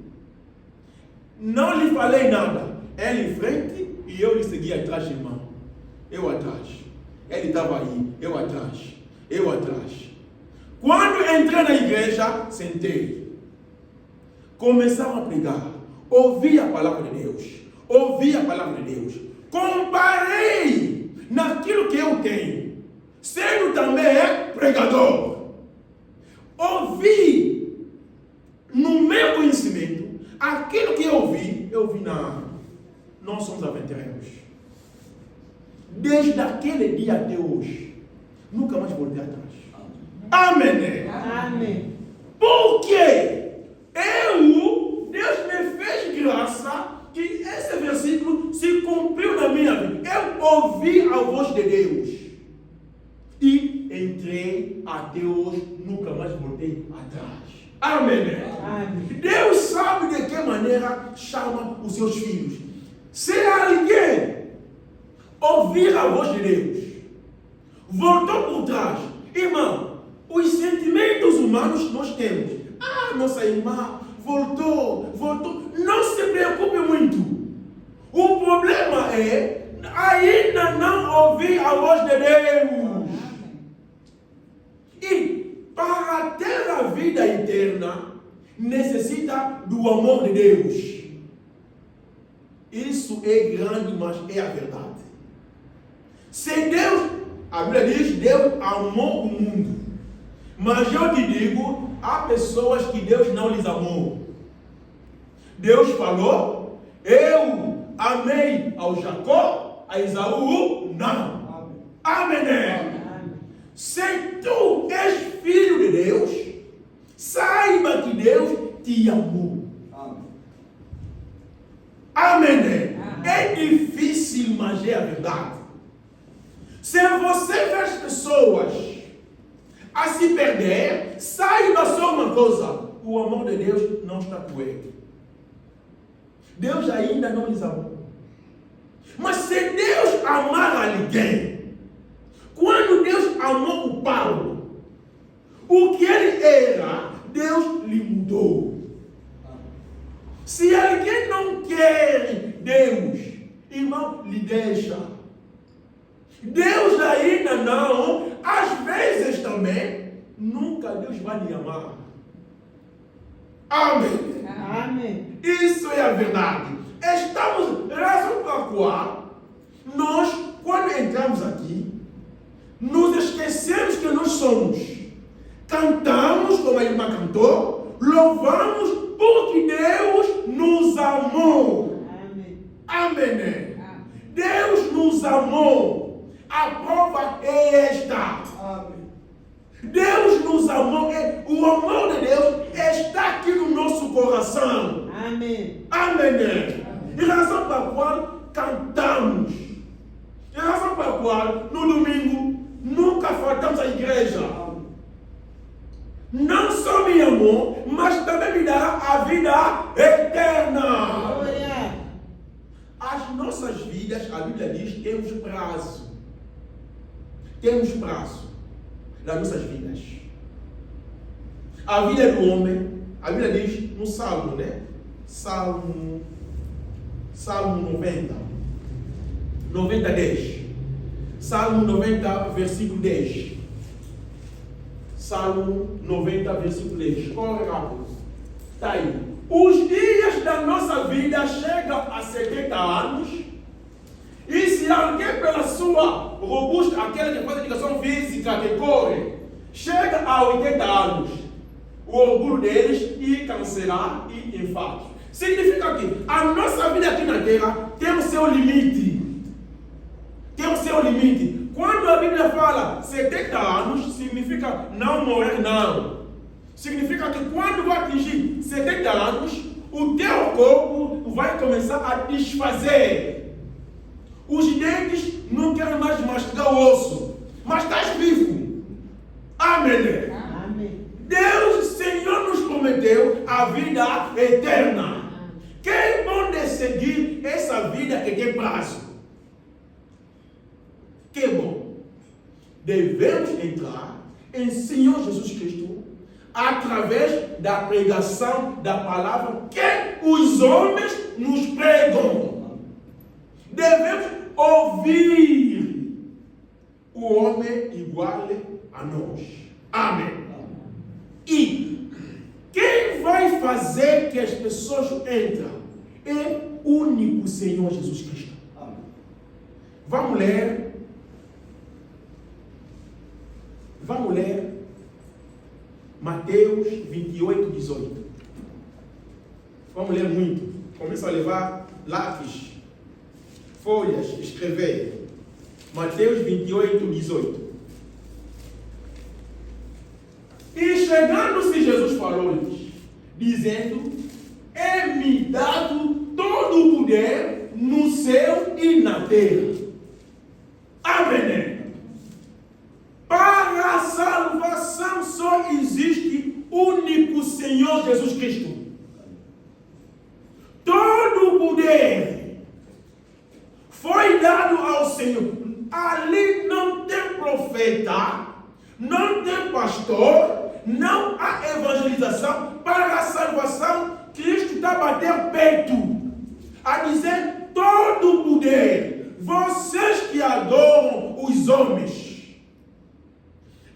Não lhe falei nada. Ele em frente e eu lhe segui atrás, irmão. Eu atrás. Ele estava aí. Eu atrás. Eu atrás. Quando entrei na igreja, sentei. Começaram a pregar. Ouvi a palavra de Deus. Ouvi a palavra de Deus. Comparei naquilo que eu tenho, sendo também pregador. Ouvi no meu conhecimento aquilo que eu vi nós somos aventureiros. Desde aquele dia até hoje, nunca mais voltei atrás. Amém. Amém. Porque eu voltei atrás. Amém. Amém. Deus sabe de que maneira chama os seus filhos. Se alguém ouvir a voz de Deus, voltou por trás, irmão, os sentimentos humanos nós temos. Ah, nossa irmã voltou. Não se preocupe muito. O problema é ainda não ouvir a voz de Deus. E para ter a vida eterna, necessita do amor de Deus. Isso é grande, mas é a verdade. Se Deus, a Bíblia diz, Deus amou o mundo. Mas eu te digo, há pessoas que Deus não lhes amou. Deus falou, eu amei ao Jacó, a Esaú, não. Amém. Amém. Se tu és filho de Deus, saiba que Deus te amou. Amém. É difícil, mas é a verdade. Se você vê as pessoas a se perder, saiba só uma coisa: o amor de Deus não está com ele. Deus ainda não lhes amou. Mas se Deus amar alguém, quando Deus amou o Paulo, o que ele era, Deus lhe mudou. Se alguém não quer Deus, irmão, lhe deixa. Deus ainda não, às vezes também, nunca Deus vai lhe amar. Amém. Amém. Isso é a verdade. Estamos, razão pela qual nós, quando entramos aqui, nos esquecemos que nós somos. Cantamos como a irmã cantou, louvamos porque Deus nos amou. Amém. Amém. Deus nos amou. A prova é esta. Deus nos amou. O amor de Deus está aqui no nosso coração. Amém. Amém. E razão pela qual cantamos. E razão pela qual no domingo nunca faltamos à igreja. Não só me amou, mas também me dará a vida eterna. Glória. As nossas vidas, a Bíblia diz, temos prazo. Temos prazo das nossas vidas. A vida do homem, a Bíblia diz no Salmo, né? Salmo 90. 10. Salmo 90, versículo 10. Salmo 90, versículo 10. Corre rápido. Está aí. Os dias da nossa vida chegam a 70 anos. E se alguém, pela sua robusta, aquela que faz educação física, que corre, chega a 80 anos, o orgulho deles e cancerar e infarto. Significa que a nossa vida aqui na Terra tem o seu limite. Tem o seu limite. Quando a Bíblia fala 70 anos, significa não morrer, não. Significa que quando vai atingir 70 anos, o teu corpo vai começar a desfazer. Os dentes não querem mais mastigar o osso, mas estás vivo. Amém. Amém. Deus, Senhor, nos prometeu a vida eterna. Quem pode seguir essa vida que tem prazo? Que bom. Devemos entrar em Senhor Jesus Cristo através da pregação da palavra que os homens nos pregam. Devemos ouvir o homem igual a nós. Amém. E quem vai fazer que as pessoas entrem é o único Senhor Jesus Cristo. Amém. Vamos ler. Mateus 28, 18. Vamos ler muito. Começa a levar lápis, folhas, escrever. Mateus 28, 18. E chegando-se, Jesus falou-lhes, dizendo: é-me dado todo o poder no céu e na terra. Amém. Para a salvação só existe único Senhor Jesus Cristo. Todo o poder foi dado ao Senhor. Ali não tem profeta, não tem pastor, não há evangelização. Para a salvação, Cristo está a bater peito, a dizer todo o poder. Vocês que adoram os homens,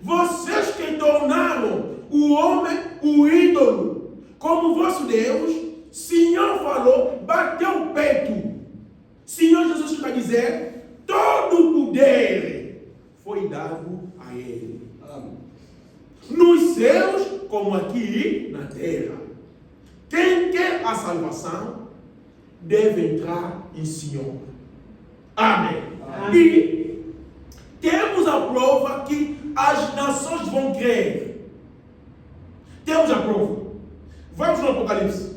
vocês que tornaram o homem o ídolo como vosso Deus, Senhor falou, bateu o peito. Senhor Jesus está a dizer, todo o poder foi dado a Ele. Amém. Nos céus, como aqui na terra. Quem quer a salvação, deve entrar em Senhor. Amém. Amém. E temos a prova que as nações vão crer. Temos a prova. Vamos no Apocalipse.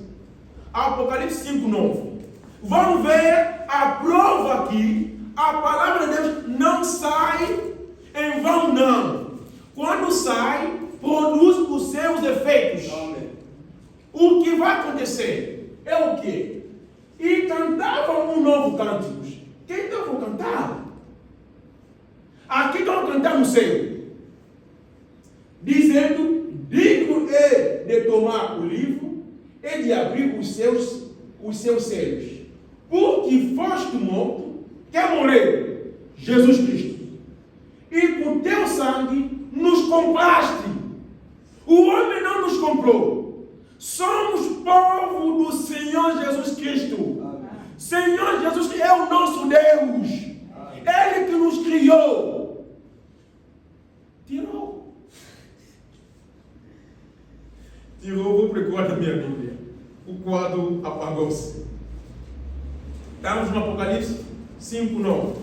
Apocalipse 5:9. Vão ver a prova aqui. A palavra de Deus não sai em vão, não. Quando sai, produz os seus efeitos. Amém. O que vai acontecer é o quê? E cantavam um novo cântico. Quem estavam a cantar? Aqui estão a cantar no céu, dizendo, digno é de tomar o livro e de abrir os seus selos. Porque foste morto, quem morreu? Jesus Cristo. E com teu sangue nos compraste. O homem não nos comprou. Somos povo do Senhor Jesus Cristo. Amém. Senhor Jesus é o nosso Deus. Ele que nos criou. Tirou. Vou procurar na minha Bíblia. O quadro apagou-se. Estamos no Apocalipse 5:9.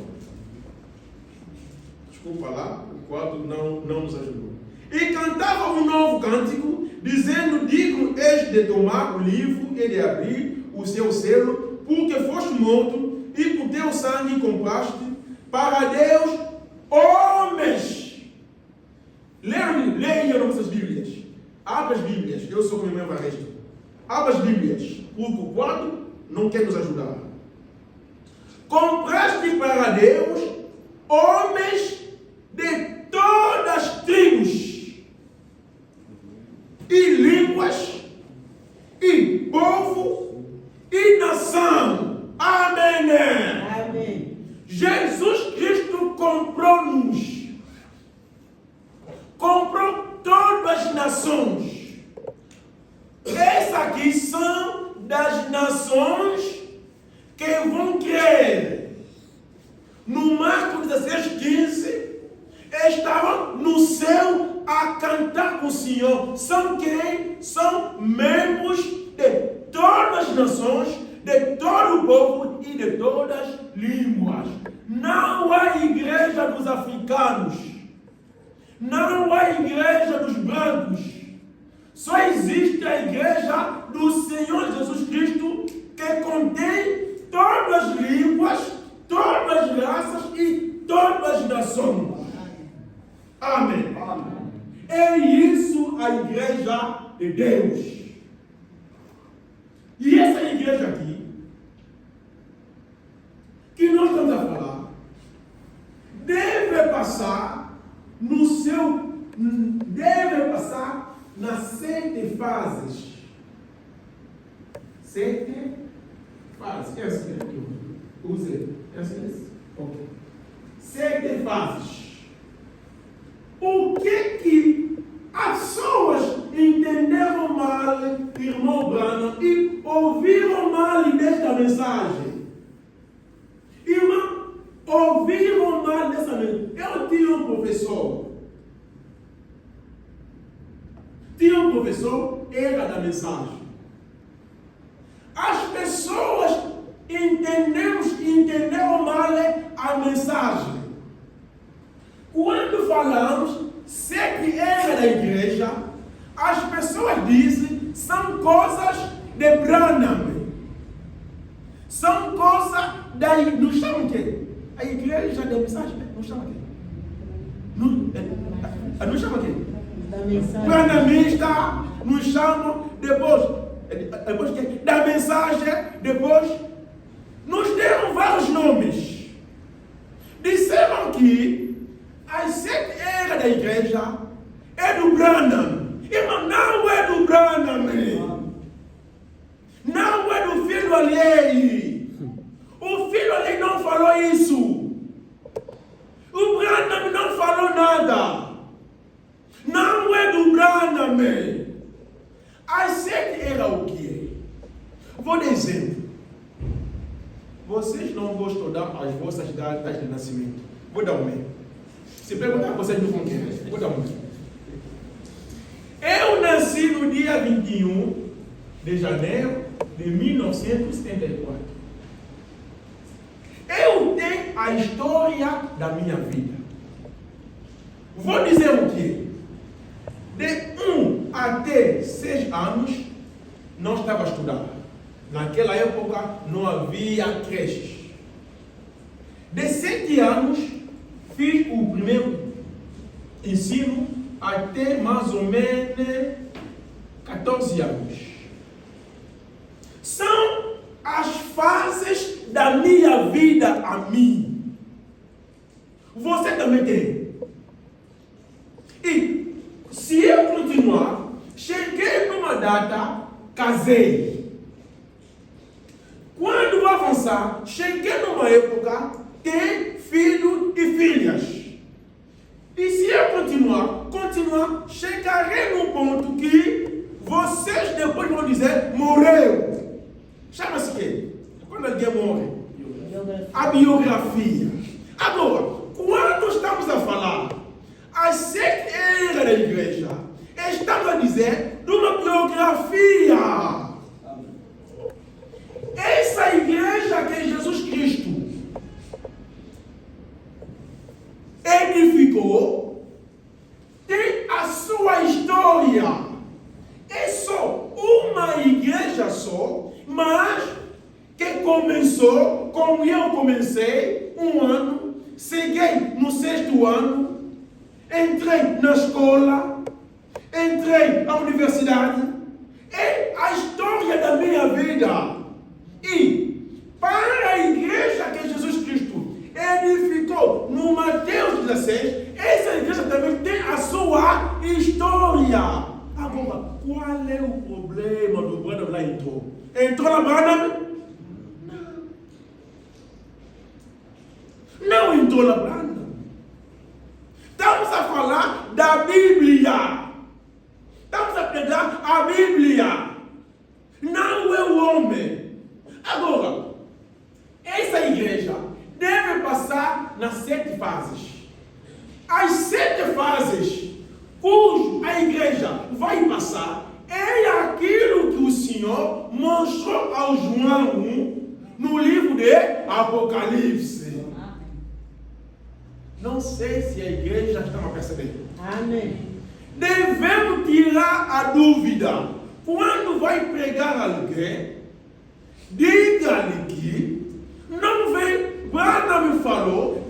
Desculpa lá, o quadro não nos ajudou. E cantava um novo cântico, dizendo, digno és de tomar o livro e de abrir o seu selo, porque foste morto e com teu sangue compraste para Deus homens. Leiam nossas Bíblias. Abra as Bíblias. Eu sou como meu Evaristo. Abra as Bíblias. Porque o quadro não quer nos ajudar. Compraste para Deus homens de todas as tribos e línguas e povo e nação. Amém. Amém. Jesus Cristo comprou-nos. Comprou todas as nações. Essas aqui são das nações que vão crer. No Marcos 16:15, estavam no céu a cantar com o Senhor. São quem? São membros de todas as nações, de todo o povo e de todas as línguas. Não há igreja dos africanos. Não há igreja dos brancos. Só existe a igreja do Senhor Jesus Cristo, que contém todas as línguas, todas as raças e todas as nações. Amém. Amém. É isso a igreja de Deus. E essa igreja aqui, que nós estamos a falar, deve passar nas 7 fases. 7 fases. É assim que eu usei. É assim? Ok. 7 fases. O que as pessoas entenderam mal, irmão Branham, e ouviram mal desta mensagem? Irmão, ouviram mal dessa mensagem. Eu tinha um professor. Era da mensagem. As pessoas entenderam mal a mensagem. Quando falamos 7 eras da igreja, as pessoas dizem são coisas de Branham. São coisas da. Não chamam o quê? A igreja da mensagem. Não chama o quê? Não chama o quê? Da mensagem. Branamista nos chamam depois da mensagem, depois nos deram vários nomes. Disseram que as 7 eras da igreja é do Branham. Irmão, não é do Branham. Não é do filho alheio. O filho alheio não falou isso. O Branham não falou nada. Não é do Branham. As 7 era o que? Vou dar exemplo. Vocês não gostam das vossas datas de nascimento. Vou dar um meio. Se perguntar, vocês não vão querer. Vou dar um meio. Eu nasci no dia 21 de janeiro de 1974. Eu tenho a história da minha vida. Vou dizer o quê? De 1 até 6 anos, não estava estudando. Naquela época não havia creches. De 7 anos, fiz o primeiro ensino até mais ou menos 14 anos. São as fases da minha vida a mim. Você também tem. E se eu continuar, cheguei numa data, casei. Quando vou avançar, cheguei numa época, ter filhos e filhas. E se eu continuar, chegarei num ponto que vocês depois vão dizer, morreu. Chama-se quê? Quando alguém morre? A biografia. Agora, quando estamos a falar as 7 eras da igreja, estamos a dizer de uma biografia. Essa igreja que Jesus Cristo edificou tem a sua história. É só uma igreja só, mas que começou como eu comecei, 1 ano, segui no 6º ano, entrei na escola, entrei na universidade. É a história da minha vida. E para a igreja que Jesus Cristo edificou no Mateus 16, essa igreja também tem a sua história. Agora, qual é o problema do Branham lá entrou? Entrou na Branham? Não entrou na Branham. Estamos a falar da Bíblia. Estamos a pegar a Bíblia. Não é o homem. Agora, essa igreja deve passar nas 7 fases. As 7 fases cujo a igreja vai passar é aquilo que o Senhor mostrou ao João no livro de Apocalipse. Não sei se a igreja está a perceber. Amém. Devemos tirar a dúvida. Quando vai pregar alguém, diga-lhe que não vem, Branham me falou,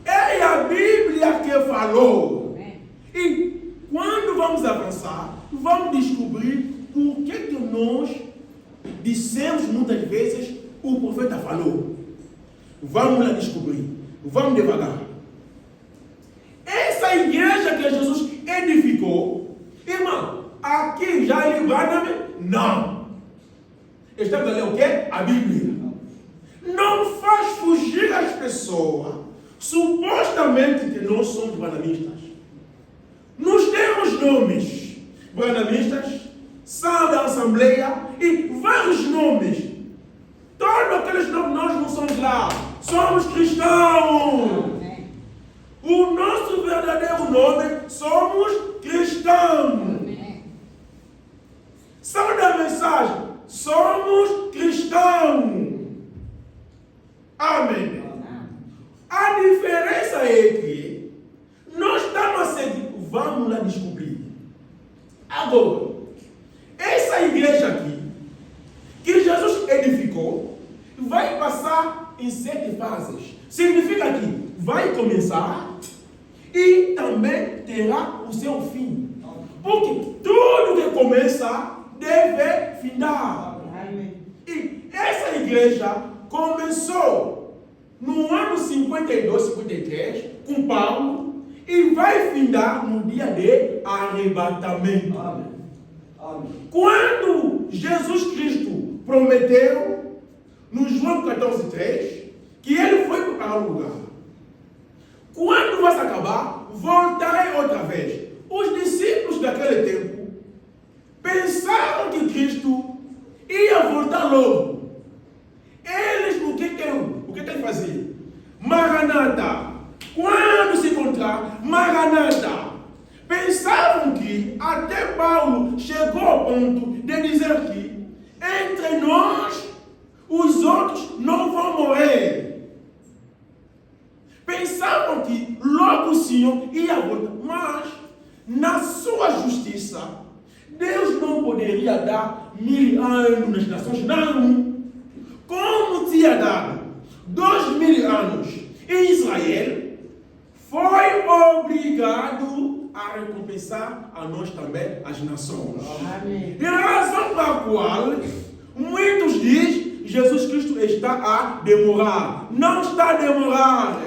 é a Bíblia que falou. E quando vamos avançar, vamos descobrir por que nós dissemos muitas vezes o profeta falou. Vamos lá descobrir. Vamos devagar. Essa igreja que Jesus edificou, irmão, aqui já é Branham? Não. Estamos a ler o quê? A Bíblia. Não faz fugir as pessoas, supostamente que nós somos branhamistas. Nos temos nomes. Branhamistas, são da Assembleia e vários nomes. Todos aqueles nomes nós não somos lá. Somos cristãos. O nosso verdadeiro nome, somos cristãos. São da mensagem, somos cristãos. Amém. A diferença é que nós estamos a seguir, vamos lá descobrir. Agora, essa igreja aqui, que Jesus edificou, vai passar em 7 fases. Significa que vai começar e também terá o seu fim. promessa deve findar. Amém. E essa igreja começou no ano 52, 53, com Paulo, e vai findar no dia de arrebatamento. Amém. Amém. Quando Jesus Cristo prometeu, no João 14,3, que ele foi preparar um lugar. Quando vai se acabar, voltarei outra vez. Os discípulos daquele tempo pensaram que Cristo ia voltar logo. Eles, o que ele fazia? Maranata. Quando se encontrar, Maranata. Pensavam que até Paulo chegou ao ponto de dizer que entre nós, os outros não vão morrer. Pensavam que logo o Senhor ia voltar. Mas, na sua justiça, Deus não poderia dar 1000 anos nas nações, não. Como tinha dado 2000 anos em Israel, foi obrigado a recompensar a nós também, as nações. Amém. E a razão pela qual muitos dizem Jesus Cristo está a demorar. Não está a demorar.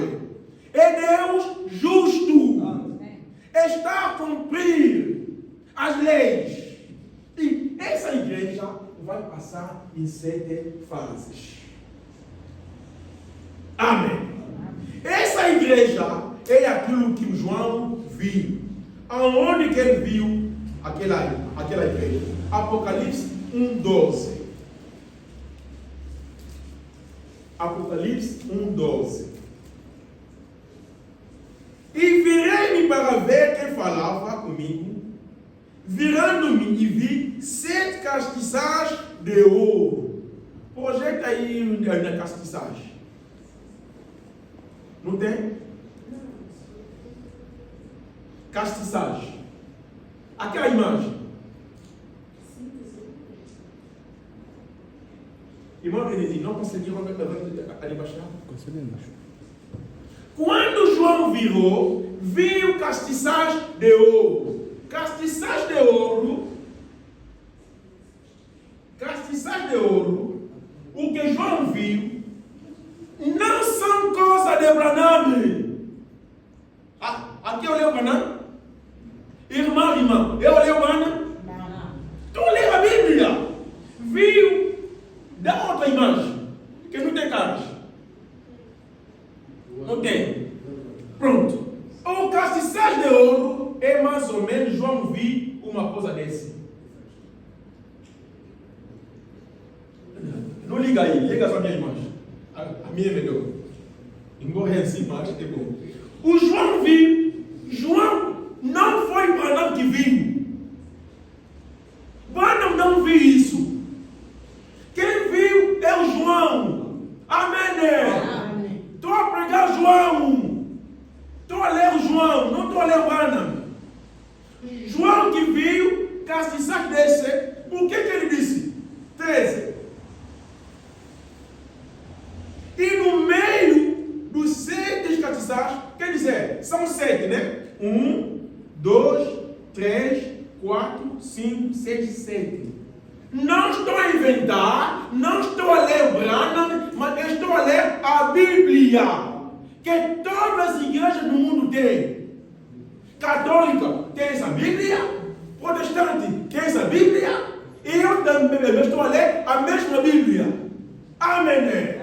É Deus justo. Está a cumprir as leis. E essa igreja vai passar em 7 fases. Amém. Essa igreja é aquilo que o João viu. Aonde que ele viu aquela igreja? Apocalipse 1:12. Apocalipse 1:12. E virei-me para ver quem falava comigo. Virando-me e vi 7 castiçais de ouro. Projeta aí na castiçagem. Não tem? Castiçagem. Aquela imagem. Irmão Benedito, não conseguiram ali baixar? Conseguimos. Quando João virou, viu castiçais de ouro. Castiçais de ouro. Castiçais de ouro. O que João viu não são coisas de Branham. Aqui eu leio Branham. Irmão, eu leio Branham. Tu leu a Bíblia. Viu? Dá outra imagem. Que não tem caras. Não tem. Pronto. O castiçais de ouro é mais ou menos, João viu uma coisa desse. Não liga aí, liga só a minha imagem. A minha é melhor. Embora é assim, mas é bom. O João viu. João não foi Branham que viu. Branham não viu isso. Quem viu é o João. Amém. Estou a pregar João. Estou a ler o João, não estou a ler o Branham. João que viu castiçais desse. O que ele disse? 13. E no meio dos 7 castiçais, quer dizer, são 7, né? 1, 2, 3, 4, 5, 6, 7. Não estou a inventar, não estou a ler o Branham, mas estou a ler a Bíblia, que todas as igrejas do mundo têm. Católica tem essa Bíblia, protestante tem essa Bíblia, e eu também estou a ler a mesma Bíblia. Amém.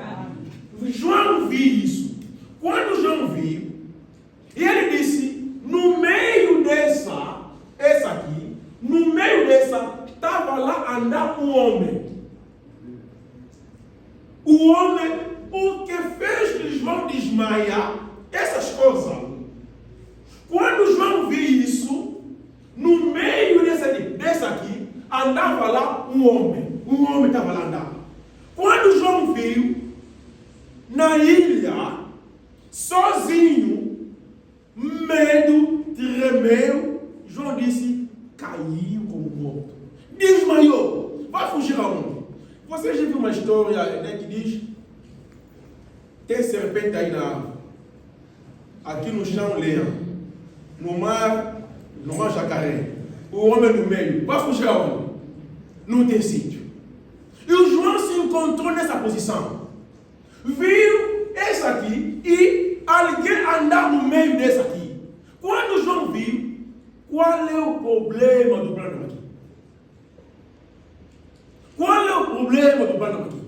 João viu isso. Quando João viu, ele disse, no meio essa aqui, no meio dessa, estava lá andar um homem. O homem, o que fez que João desmaiar, essas coisas. Quando João viu isso, no meio dessa aqui, andava lá um homem. Um homem estava lá andando. Quando João viu, na ilha, sozinho, medo, tremeu, João disse, caiu como morto. Desmaiou. Vai fugir aonde? Você já viu uma história, né, que diz, tem serpente aí na árvore, aqui no chão leão, no mar jacaré, o homem no meio. Vai fugir aonde? não tem sítio. E o João se encontrou nessa posição. Viu esse aqui e alguém andar no meio desse aqui. Quando o João viu, qual é o problema do plano aqui? Qual é o problema do plano aqui?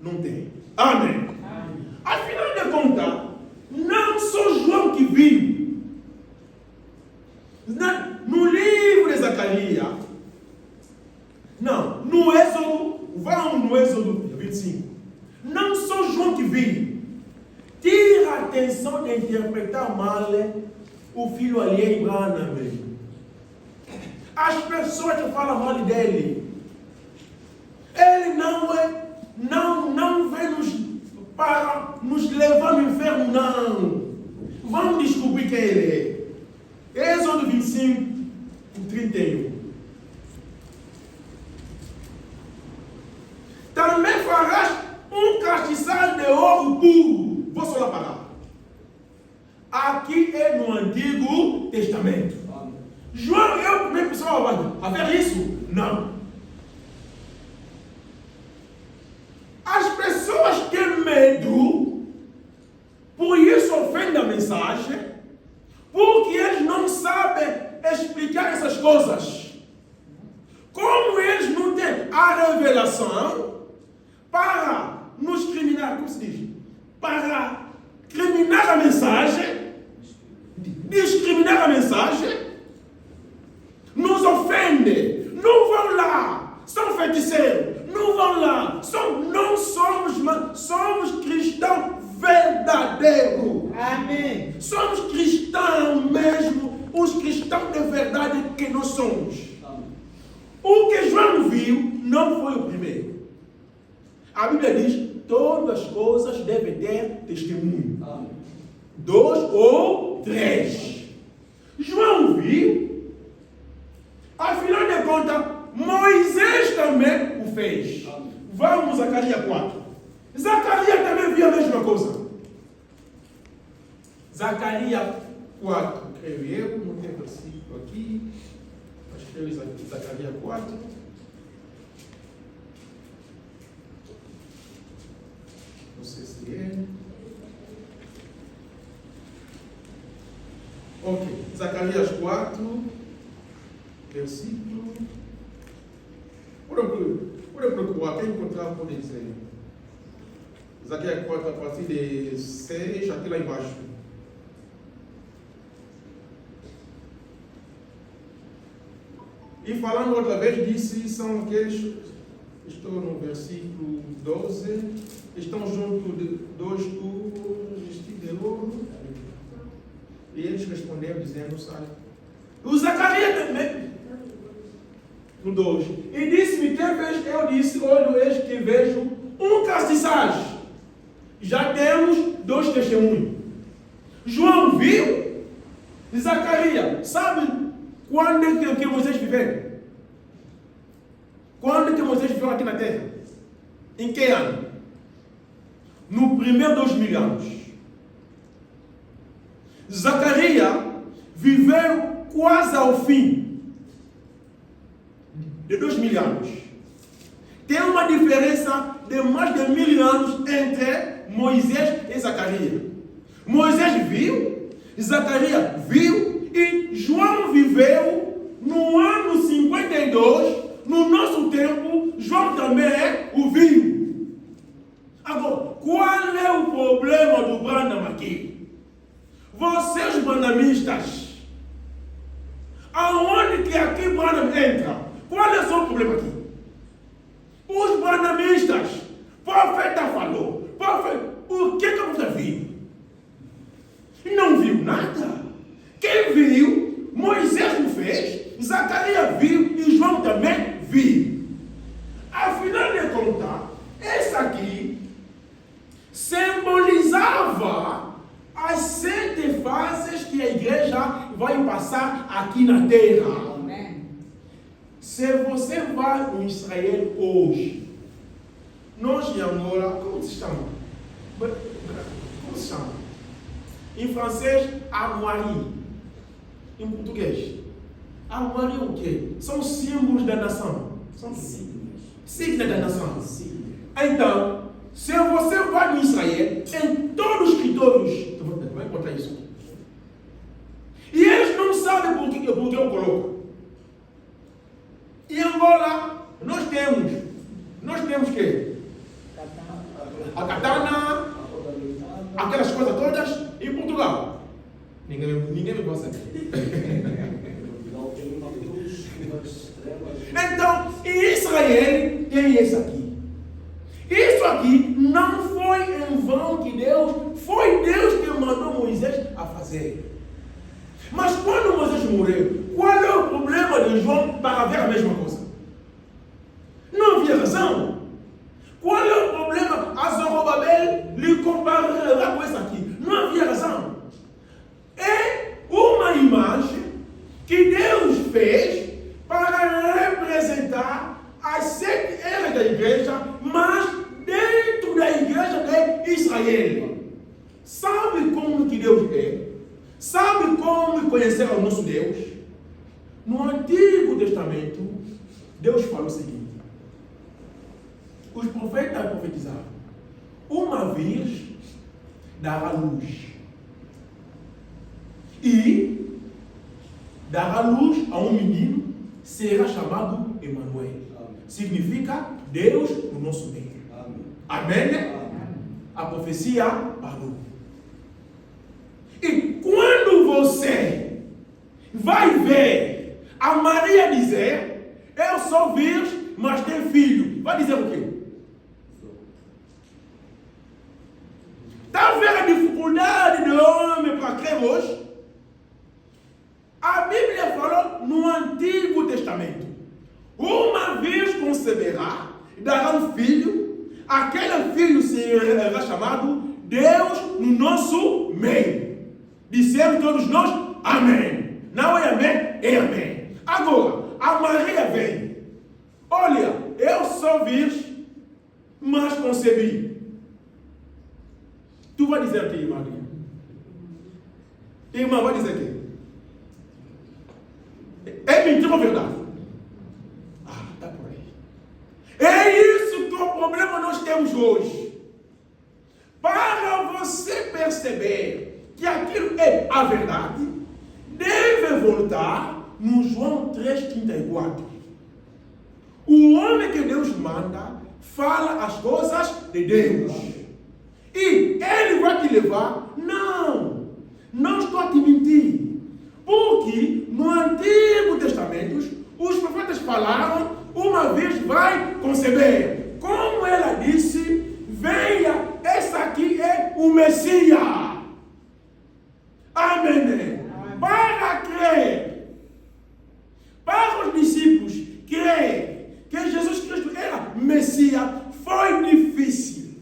Não tem. Amém. Afinal de contas, não só João que viu. No livro de Zacarias, não, no Êxodo, vamos no Êxodo 25. Não só João que viu. Tira a atenção de interpretar mal o filho alheio Branham mesmo. As pessoas que falam mal dele, ele não vem para nos levar no inferno, não. Vamos descobrir quem ele é. Êxodo 25, 31. Também farás um castiçal de ouro puro. Vou só lá parar. Aqui é no Antigo Testamento. João é o primeiro pessoal a ver isso? Não. As pessoas têm medo, por isso ofendem a mensagem, porque eles não sabem explicar essas coisas. Como eles não têm a revelação para nos criminar, como se diz? Para criminar a mensagem, discriminar a mensagem, nos ofende. Não vão lá, são feiticeiros. Não vão lá, não somos cristãos verdadeiros. Amém. Somos cristãos mesmo, os cristãos de verdade que nós somos. O que João viu não foi o primeiro. A Bíblia diz: todas as coisas devem ter testemunho. 2 ou 3. João viu. Afinal de contas, Moisés também o fez. Vamos a Zacarias 4. Zacarias também viu a mesma coisa. Zacarias 4. Creio eu, não tem versículo aqui. Mas creio Zacarias 4. Não sei se é. Ok. Zacarias 4. Versículo. Por procurar, quem encontrar pode dizer. Zacarias 4, a partir de 6, aqui lá embaixo. E falando outra vez, disse, são aqueles, estou no versículo 12, estão junto de 2 túmulos vestidos de ouro. E eles responderam dizendo, sai. O Zacarias também. No 2. E disse-me, que vez? Eu disse, olho, eis que vejo um castiçagem. Já temos 2 testemunhos. João viu. E Zacarias, sabe quando é que Moisés viveu? Quando é que Moisés viveu aqui na terra? Em que ano? No primeiro 2000 anos. Zacarias viveu quase ao fim de 2000 anos. Tem uma diferença de mais de 1000 anos entre Moisés e Zacarias. Moisés viu, Zacarias viu e João viveu no ano 52. No nosso tempo, João também o viu. Agora, qual é o problema do Branham aqui? Vocês branhamistas, aonde que aqui Branham entra? Qual é o seu problema aqui? Os branhamistas, o profeta falou, o que o profeta viu? Não viu nada. Quem viu, Moisés não fez, Zacarias viu e João também viu. Afinal de contas, esse aqui simbolizava as 7 fases que a igreja vai passar aqui na terra. Se você vai em Israel hoje, nós em Angola, como se chama? Como se chama? Em francês, armoirie. Em português, armoirie o quê? São símbolos da nação. São signos. Signos da nação. Signos. Então, se você vai no Israel, em todos os escritórios, você vai encontrar isso. E eles não sabem por que eu coloco. Em Angola, nós temos que a katana, aquelas coisas todas. Em Portugal, ninguém me consegue. Então, em Israel tem esse aqui. Isso aqui não foi em vão que foi Deus que mandou Moisés a fazer. Mas quando Moisés morreu, qual é o problema de João para ver a mesma coisa? Não havia razão. Qual é o problema? A Zorobabel lhe comparará com isso aqui. Não havia razão. É uma imagem que Deus fez para representar as 7 eras da igreja, mas dentro da igreja de Israel. Sabe como que Deus é? Sabe como conhecer o nosso Deus? No Antigo Testamento, Deus falou o seguinte: os profetas profetizavam, uma virgem dará luz, e dará luz a um menino, será chamado Emanuel. Significa Deus no nosso meio. Amém? Amém? A profecia parou. E quando você vai ver a Maria dizer, eu sou virgem, mas tenho filho, vai dizer o quê? Está vendo a dificuldade do homem para crer hoje? A Bíblia falou no Antigo Testamento: uma virgem conceberá, dará um filho, aquele filho será chamado Deus no nosso meio. Dissemos todos nós, amém. Não é amém, é amém. Agora, a Maria vem. Olha, eu sou virgem, mas concebi. Tu vai dizer aqui, Maria? Irmã, vai dizer aqui? É mentira ou verdade? Ah, tá por aí. É isso que o problema nós temos hoje. Para você perceber que aquilo é a verdade, deve voltar no João 3,34. O homem que Deus manda fala as coisas de Deus. E ele vai te levar. Não estou a te mentir. Porque no Antigo Testamento, os profetas falaram, uma vez vai conceber. Como ela disse, venha, esse aqui é o Messias. Amém. Para crer, para os discípulos crer que Jesus Cristo era Messias, foi difícil.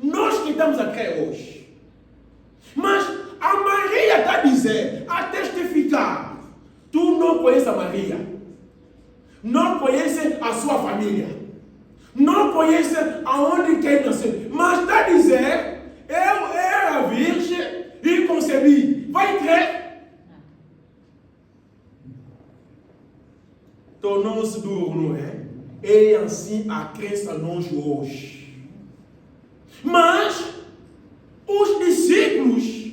Nós que estamos a crer hoje. Mas a Maria está a dizer, a testificar. Tu não conheces a Maria. Não conheces a sua família. Não conheces aonde quer nascer. Mas está a dizer, eu era virgem e concebi. Vai crer? Tornou-se duro, não é? É assim a crença nós hoje. Mas os discípulos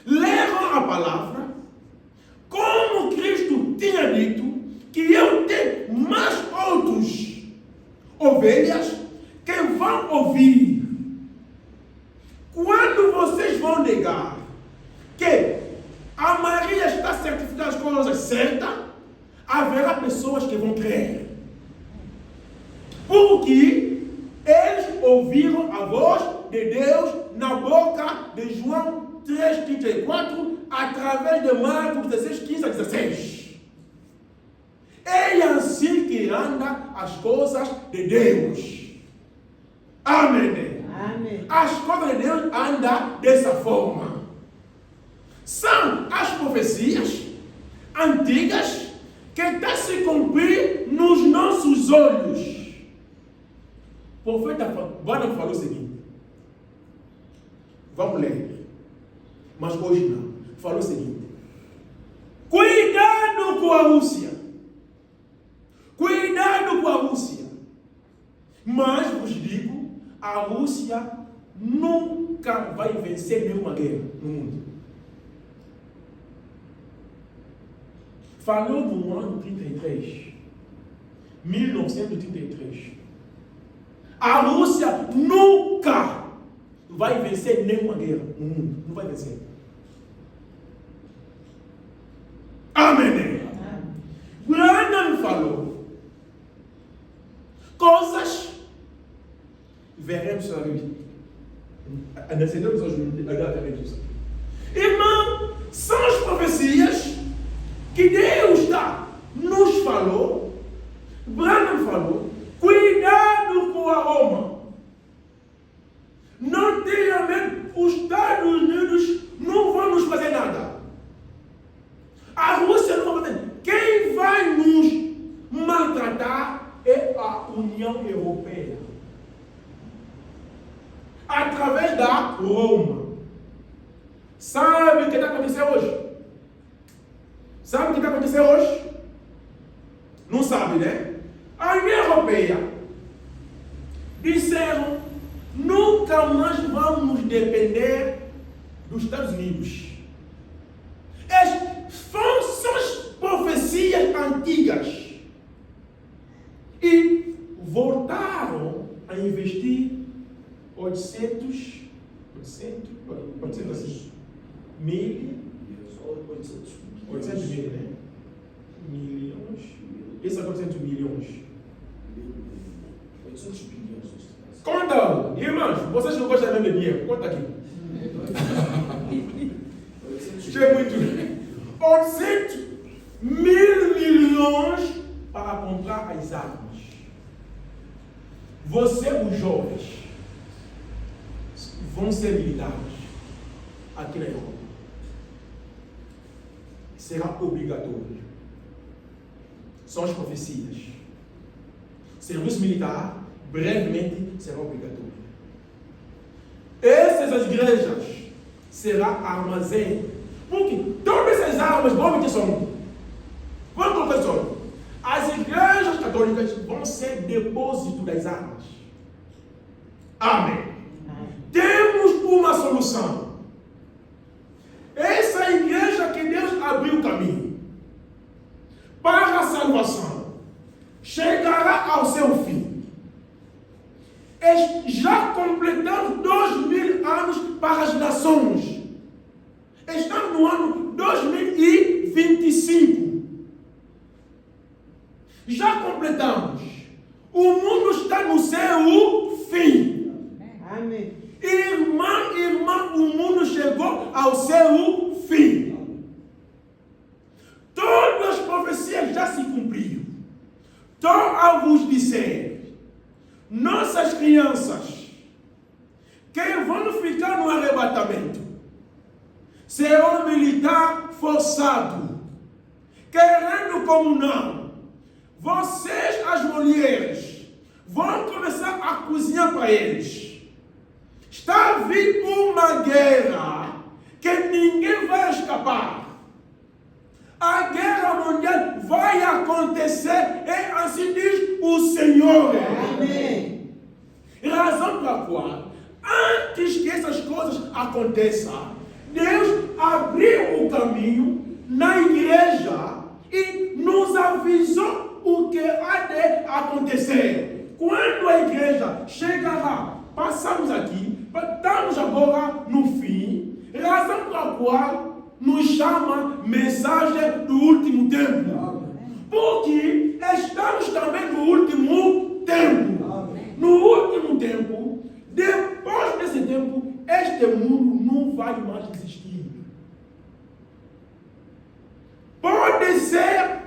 leram a palavra como Cristo tinha dito que eu tenho mais outros ovelhas que vão ouvir. Quando vocês vão negar que a Maria está certificando as coisas certas, haverá pessoas que vão crer. Porque eles ouviram a voz de Deus na boca de João 3,34, através de Marcos 16, 15 a 16. É assim que anda as coisas de Deus. Amém. Amém. As coisas de Deus andam dessa forma. São as profecias antigas que estão a se cumprir nos nossos olhos. O profeta Bana falou o seguinte. Vamos ler. Mas hoje não. Falou o seguinte. Cuidado com a Rússia. Cuidado com a Mas vos digo, a Rússia nunca vai vencer nenhuma guerra no mundo. Falou no ano 33, 1933. A Rússia nunca vai vencer nenhuma guerra no mundo. Não vai vencer. Amém. Branham falou coisas, veremos a vida. Antecedemos hoje a veremos. Irmão, são as profecias que Deus nos falou. Branham falou: cuidado com a Roma. Não tenha medo, os Estados Unidos não vão nos fazer nada. A Rússia não vai fazer. Quem vai nos maltratar é a União Europeia, através da Roma. Sabe o que está acontecendo hoje? Sabe o que está acontecendo hoje? Não sabe, né? A União Europeia disseram: nunca mais vamos depender dos Estados Unidos. São as profecias antigas. E voltaram a investir 800 mil, né? Milhões. Esse é 800 milhões. 800 bilhões. Conta, irmãos, vocês não gostam mesmo de dinheiro? Conta aqui. Chega muito. 800 mil milhões para comprar as armas. Você, os jovens, vão ser militares aqui na Europa. Será obrigatório. São as profecias. Serviço militar, brevemente, será obrigatório. Essas igrejas será armazém. Porque todas essas armas vão meter som. Vão colocar som. As igrejas católicas vão ser depósito das armas. Amém. Temos uma solução. Essa igreja que Deus abriu o caminho para a salvação chegará ao seu fim. Já completamos 2000 anos para as nações. Estamos no ano 2025. Já completamos. O mundo está no seu fim. Amém. Irmã, o mundo chegou ao seu fim. Todas as profecias já se cumpriram. Estou a vos dizer, nossas crianças que vão ficar no arrebatamento serão militar forçado, querendo como não. Vocês, as mulheres, vão começar a cozinhar para eles. Está vindo uma guerra que ninguém vai escapar. A guerra mundial vai acontecer, e assim diz o Senhor. Amém. Razão pela qual, antes que essas coisas aconteçam, Deus abriu o caminho na igreja e nos avisou o que há de acontecer. Quando a igreja chegará, passamos aqui, estamos agora no fim, razão pela qual nos chama mensagem do último tempo. Porque estamos também no último tempo. No último tempo, depois desse tempo, este mundo não vai mais existir. Pode ser,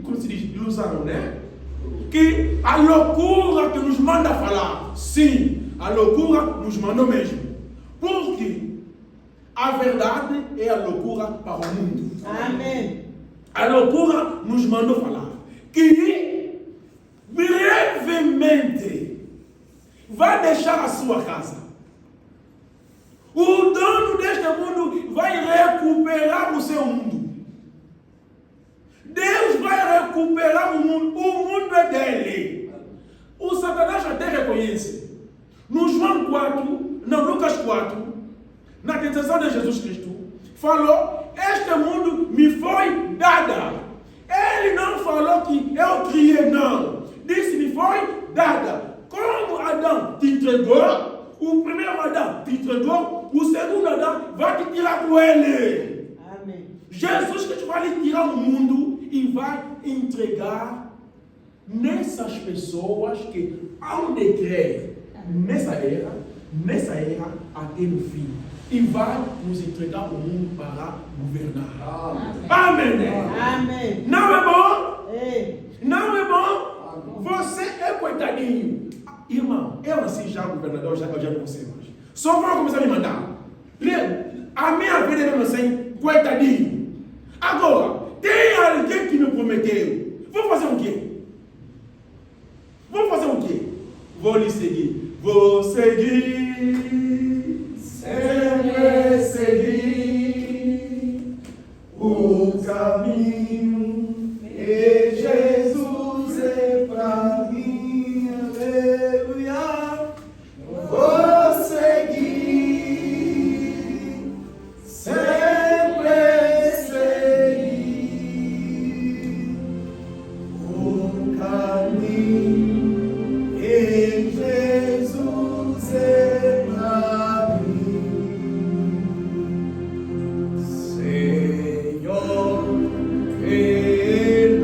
como se diz, ilusão, né? Que a loucura que nos manda falar, sim, a loucura nos mandou mesmo. Porque a verdade é a loucura para o mundo. Amém. A loucura nos mandou falar que brevemente vai deixar a sua casa. O dono deste mundo vai recuperar o seu mundo. Deus vai recuperar o mundo. O mundo é dele. O Satanás até reconhece. No João 4, não, Lucas 4, na tentação de Jesus Cristo, falou, este mundo me foi dada. Ele não falou que eu criei, não. Disse, me foi dada. Como Adão te entregou, o primeiro Adão te entregou, o segundo Adão vai te tirar com ele. Amém. Jesus Cristo vai lhe tirar o mundo e vai entregar nessas pessoas que hão de crer nessa era até no fim. E vai nos entregar o mundo para governar. Amém. Amém. Não é bom? Ei. Não é bom? Você é coitadinho. Irmão, eu assim já governador, já não sei mais. Só vão começar a me mandar. A minha vida é mesmo assim, coitadinho. Agora, tem alguém que me prometeu. Vou fazer o quê? Vou lhe seguir. Vou seguir, sempre seguir o caminho que Jesus é para mim. Aleluia. Vou seguir, sempre seguir o caminho que Jesus é para mim. Senhor, perdoa-me,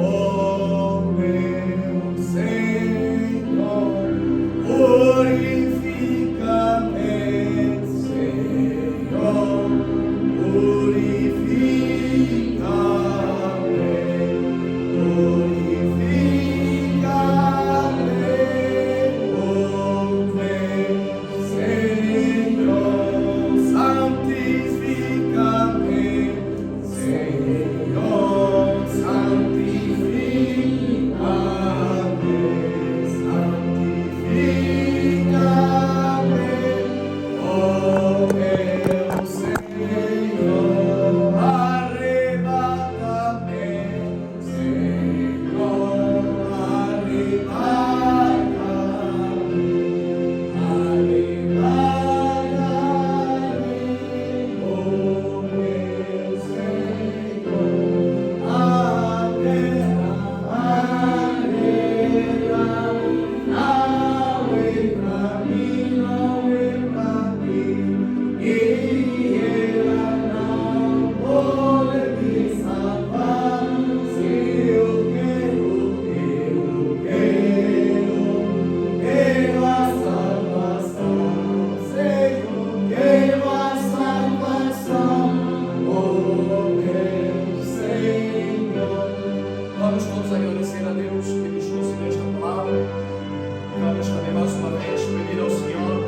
oh meu Senhor, purifica-me, Senhor, purifica-me, oh meu Senhor, santifica-me, Senhor, santifica-me, oh meu Senhor, arrebata-me, Senhor, arrebata-me, oh meu Senhor, Vamos todos agradecer a Deus que nos concedeu esta palavra. Vamos também mais uma vez pedir ao Senhor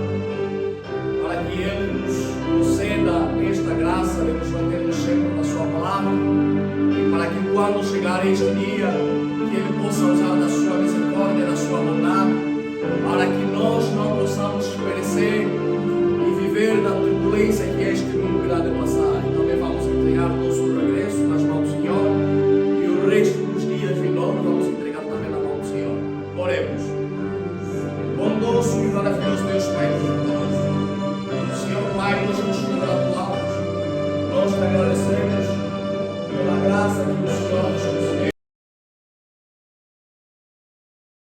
para que Ele nos conceda esta graça de nos mantermos sempre na Sua palavra e para que quando chegar este dia, que Ele possa usar da Sua misericórdia, da Sua bondade, para que nós não possamos perecer e viver da turbulência que este mundo irá de passar. E também vamos entregar o nosso regresso nas mãos do Senhor e o resto dos dias vindouros vamos entregar também na mão do Senhor. Oremos. Bondoso e maravilhoso Deus Pai, Senhor Pai, nós nos congratulamos, nós te agradecemos.